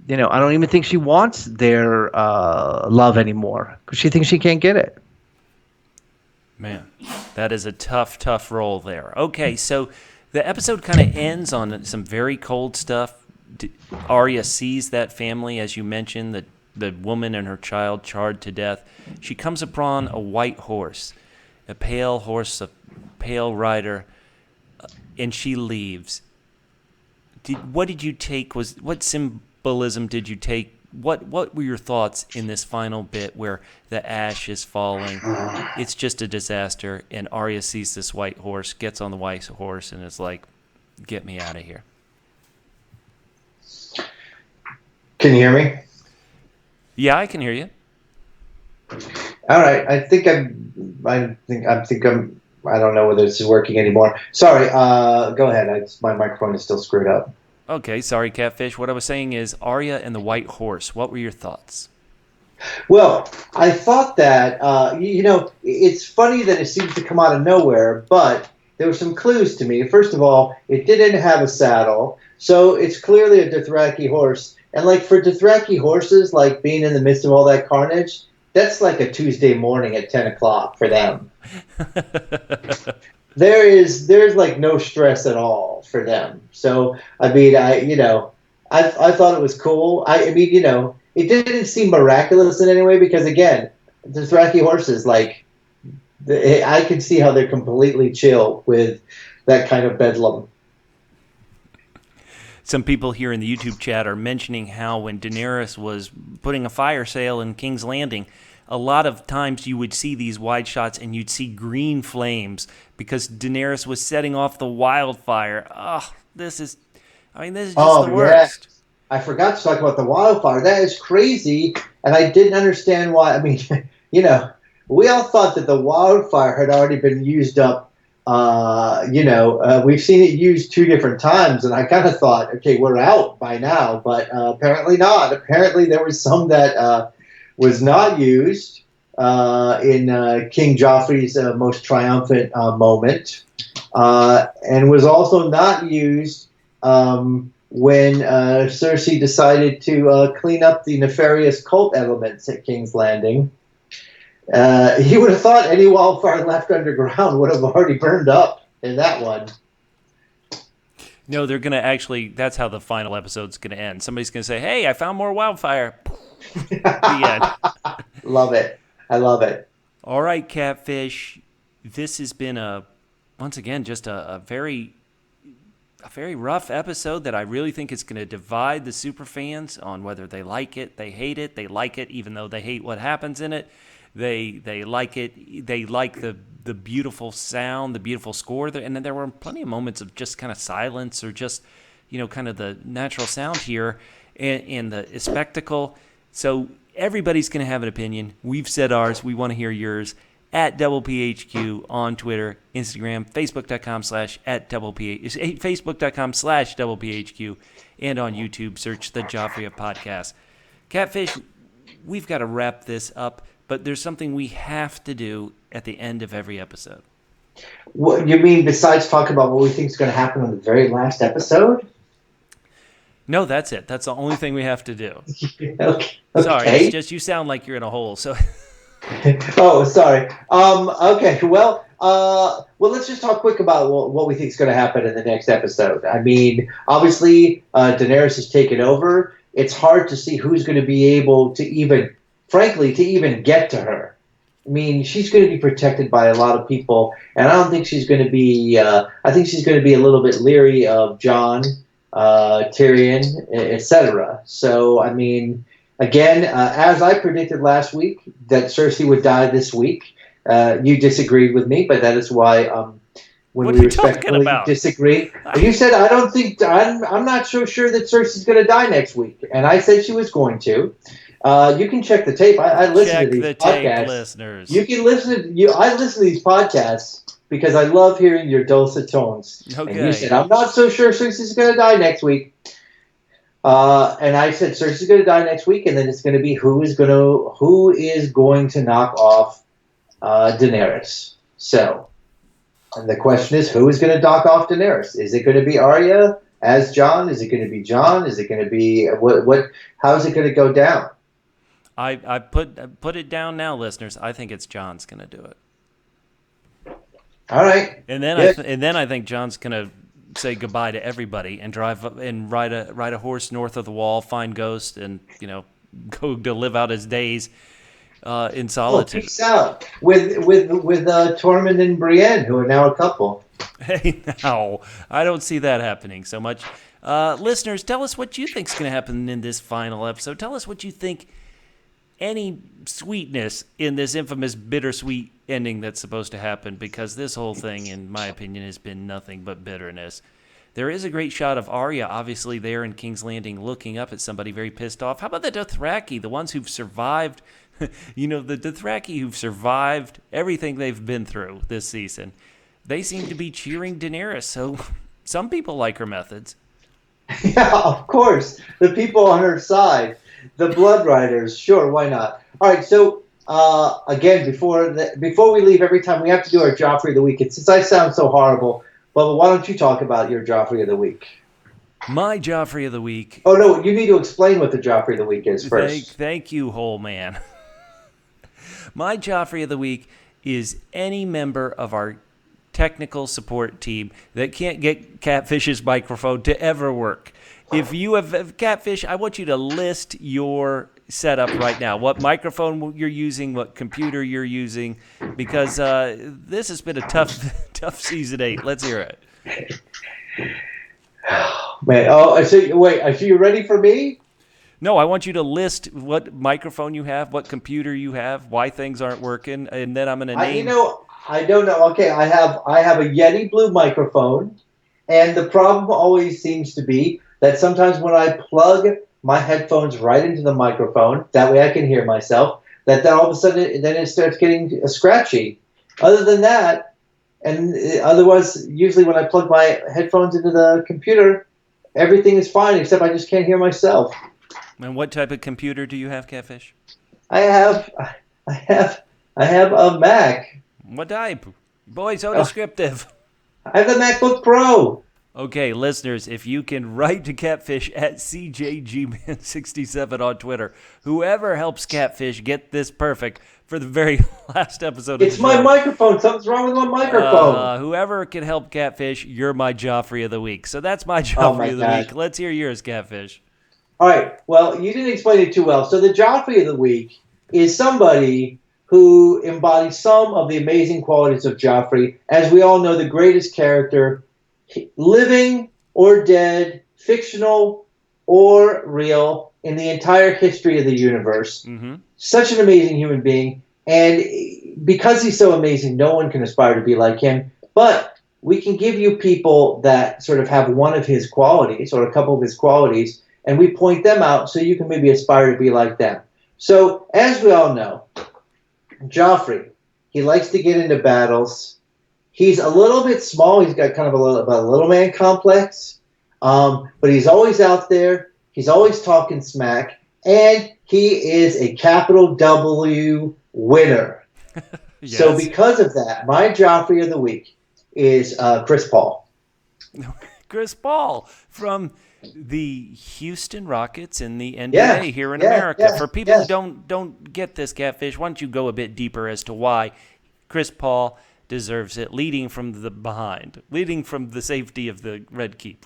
even think she wants their love anymore because she thinks she can't get it. Man, that is a tough role there. Okay, so the episode kind of ends on some very cold stuff. Arya sees that family, as you mentioned, the woman and her child charred to death. She comes upon a white horse, a pale horse, a pale rider, and she leaves. What did you take? What symbolism did you take? What were your thoughts in this final bit where the ash is falling? It's just a disaster, and Arya sees this white horse, gets on the white horse, and is like, "Get me out of here." Can you hear me? Yeah, I can hear you. All right. I don't know whether this is working anymore. Sorry. Go ahead. My microphone is still screwed up. Okay, sorry, Catfish. What I was saying is Arya and the white horse. What were your thoughts? Well, I thought that, it's funny that it seems to come out of nowhere, but there were some clues to me. First of all, it didn't have a saddle, so it's clearly a Dothraki horse. And like for Dothraki horses, like being in the midst of all that carnage, that's like a Tuesday morning at 10 o'clock for them. There's like no stress at all for them. So I mean, I thought it was cool. It didn't seem miraculous in any way because again, the Dothraki horses, like I can see how they're completely chill with that kind of bedlam. Some people here in the YouTube chat are mentioning how when Daenerys was putting a fire sale in King's Landing, a lot of times you would see these wide shots and you'd see green flames because Daenerys was setting off the wildfire. This is just the worst. Yeah. I forgot to talk about the wildfire. That is crazy, and I didn't understand why. I mean, we all thought that the wildfire had already been used up. We've seen it used 2 different times, and I kind of thought, okay, we're out by now, but apparently not. Apparently there was some that was not used in King Joffrey's most triumphant moment, and was also not used when Cersei decided to clean up the nefarious cult elements at King's Landing. You would have thought any wildfire left underground would have already burned up in that one. No, they're going to actually, that's how the final episode's going to end. Somebody's going to say, hey, I found more wildfire. The end. Love it. I love it. All right, Catfish. This has been once again, just a very rough episode that I really think is going to divide the super fans on whether they like it, they hate it, they like it even though they hate what happens in it. They like it. They like the beautiful sound, the beautiful score. And then there were plenty of moments of just kind of silence or just, kind of the natural sound here and the spectacle. So everybody's going to have an opinion. We've said ours. We want to hear yours. At PHQ on Twitter, Instagram, Facebook.com/@PHQ, and on YouTube, search the Joffrey Podcast. Catfish, we've got to wrap this up. But there's something we have to do at the end of every episode. What you mean besides talk about what we think is going to happen in the very last episode? No, that's it. That's the only thing we have to do. Okay. Sorry, it's just you sound like you're in a hole. So. Oh, sorry. Okay. Well, let's just talk quick about what we think is going to happen in the next episode. I mean, obviously, Daenerys has taken over. It's hard to see who's going to be able to even get to her. I mean, she's going to be protected by a lot of people, and I don't think she's going to be. I think she's going to be a little bit leery of Jon, Tyrion, etc. So, I mean, again, as I predicted last week that Cersei would die this week, you disagreed with me, but that is why when what we are you talking respectfully about? disagreed, you said I don't think I'm not so sure that Cersei's going to die next week, and I said she was going to. You can check the tape. I listen to these podcasts. Tape, listeners. You can listen. I listen to these podcasts because I love hearing your dulcet tones. Okay. And you said I'm not so sure Cersei's going to die next week. And I said Cersei's going to die next week, and then it's going to be who is going to knock off Daenerys. So, and the question is, who is going to knock off Daenerys? Is it going to be Arya as Jon? Is it going to be Jon? Is it going to be what? How is it going to go down? I put it down now, listeners. I think it's Jon's going to do it. All right. And then I think Jon's going to say goodbye to everybody and drive up and ride a horse north of the wall, find Ghost, and go to live out his days in solitude. Peace out with Tormund and Brienne, who are now a couple. Hey, no, I don't see that happening so much. Listeners, tell us what you think is going to happen in this final episode. Tell us what you think. Any sweetness in this infamous bittersweet ending that's supposed to happen, because this whole thing, in my opinion, has been nothing but bitterness. There is a great shot of Arya, obviously, there in King's Landing, looking up at somebody very pissed off. How about the Dothraki, the ones who've survived, the Dothraki who've survived everything they've been through this season? They seem to be cheering Daenerys, so some people like her methods. Yeah, of course. The people on her side. The Blood Riders, sure, why not? All right, so again, before we leave, every time we have to do our Joffrey of the Week. And since I sound so horrible, Bubba, why don't you talk about your Joffrey of the Week? My Joffrey of the Week. Oh, no, you need to explain what the Joffrey of the Week is first. Thank you, whole man. My Joffrey of the Week is any member of our technical support team that can't get Catfish's microphone to ever work. If you have Catfish, I want you to list your setup right now. What microphone you're using, what computer you're using, because this has been a tough season 8. Let's hear it. Man, so you ready for me? No, I want you to list what microphone you have, what computer you have, why things aren't working, and then I'm going to name. I don't know. Okay, I have a Yeti Blue microphone, and the problem always seems to be that sometimes when I plug my headphones right into the microphone, that way I can hear myself, that all of a sudden then it starts getting scratchy. Other than that, and otherwise, usually when I plug my headphones into the computer, everything is fine except I just can't hear myself. And what type of computer do you have, Catfish? I have a Mac. What type? Boy, so descriptive. I have the MacBook Pro. Okay, listeners, if you can write to Catfish at CJGman67 on Twitter, whoever helps Catfish get this perfect for the very last episode of the show. It's my microphone. Something's wrong with my microphone. Whoever can help Catfish, you're my Joffrey of the week. So that's my Joffrey of the week. Let's hear yours, Catfish. All right. Well, you didn't explain it too well. So the Joffrey of the week is somebody who embodies some of the amazing qualities of Joffrey. As we all know, the greatest character, living or dead, fictional or real, in the entire history of the universe. Mm-hmm. Such an amazing human being. And because he's so amazing, no one can aspire to be like him. But we can give you people that sort of have one of his qualities or a couple of his qualities, and we point them out so you can maybe aspire to be like them. So, as we all know, Joffrey, he likes to get into battles. He's a little bit small. He's got kind of a little man complex. But he's always out there. He's always talking smack. And he is a capital W winner. Yes. So because of that, my Joffrey of the week is Chris Paul. Chris Paul from the Houston Rockets in the NBA here in America. For people who don't get this, Catfish, why don't you go a bit deeper as to why Chris Paul deserves it, leading from the safety of the Red Keep.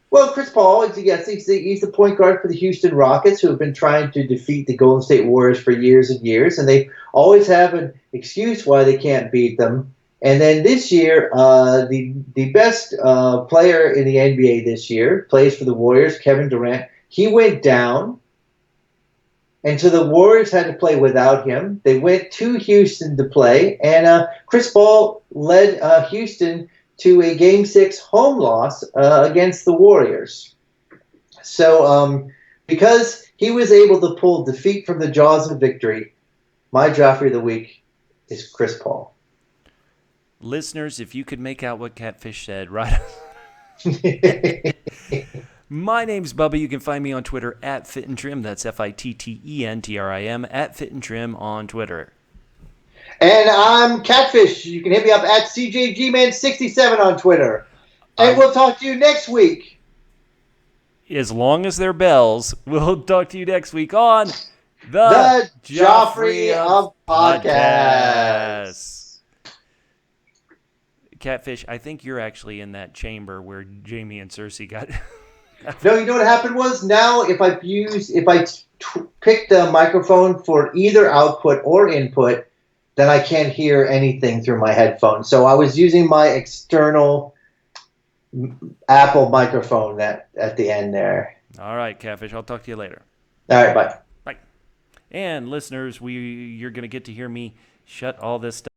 Well, Chris Paul, he's the point guard for the Houston Rockets, who have been trying to defeat the Golden State Warriors for years and years, and they always have an excuse why they can't beat them. And then this year, the best player in the NBA this year plays for the Warriors, Kevin Durant. He went down, and so the Warriors had to play without him. They went to Houston to play, and Chris Paul led Houston to a Game 6 home loss against the Warriors. So because he was able to pull defeat from the jaws of victory, my Joffrey of the week is Chris Paul. Listeners, if you could make out what Catfish said, right? My name's Bubba. You can find me on Twitter at FitandTrim. That's FITTENTRIM, at FitandTrim on Twitter. And I'm Catfish. You can hit me up at CJGman67 on Twitter. And we'll talk to you next week. As long as they're bells, we'll talk to you next week on the Joffrey of Podcasts. Catfish, I think you're actually in that chamber where Jaime and Cersei got... No, you know what happened was, now if I pick the microphone for either output or input, then I can't hear anything through my headphones. So I was using my external Apple microphone at the end there. All right, Catfish, I'll talk to you later. All right, bye. Bye. And listeners, you're going to get to hear me shut all this stuff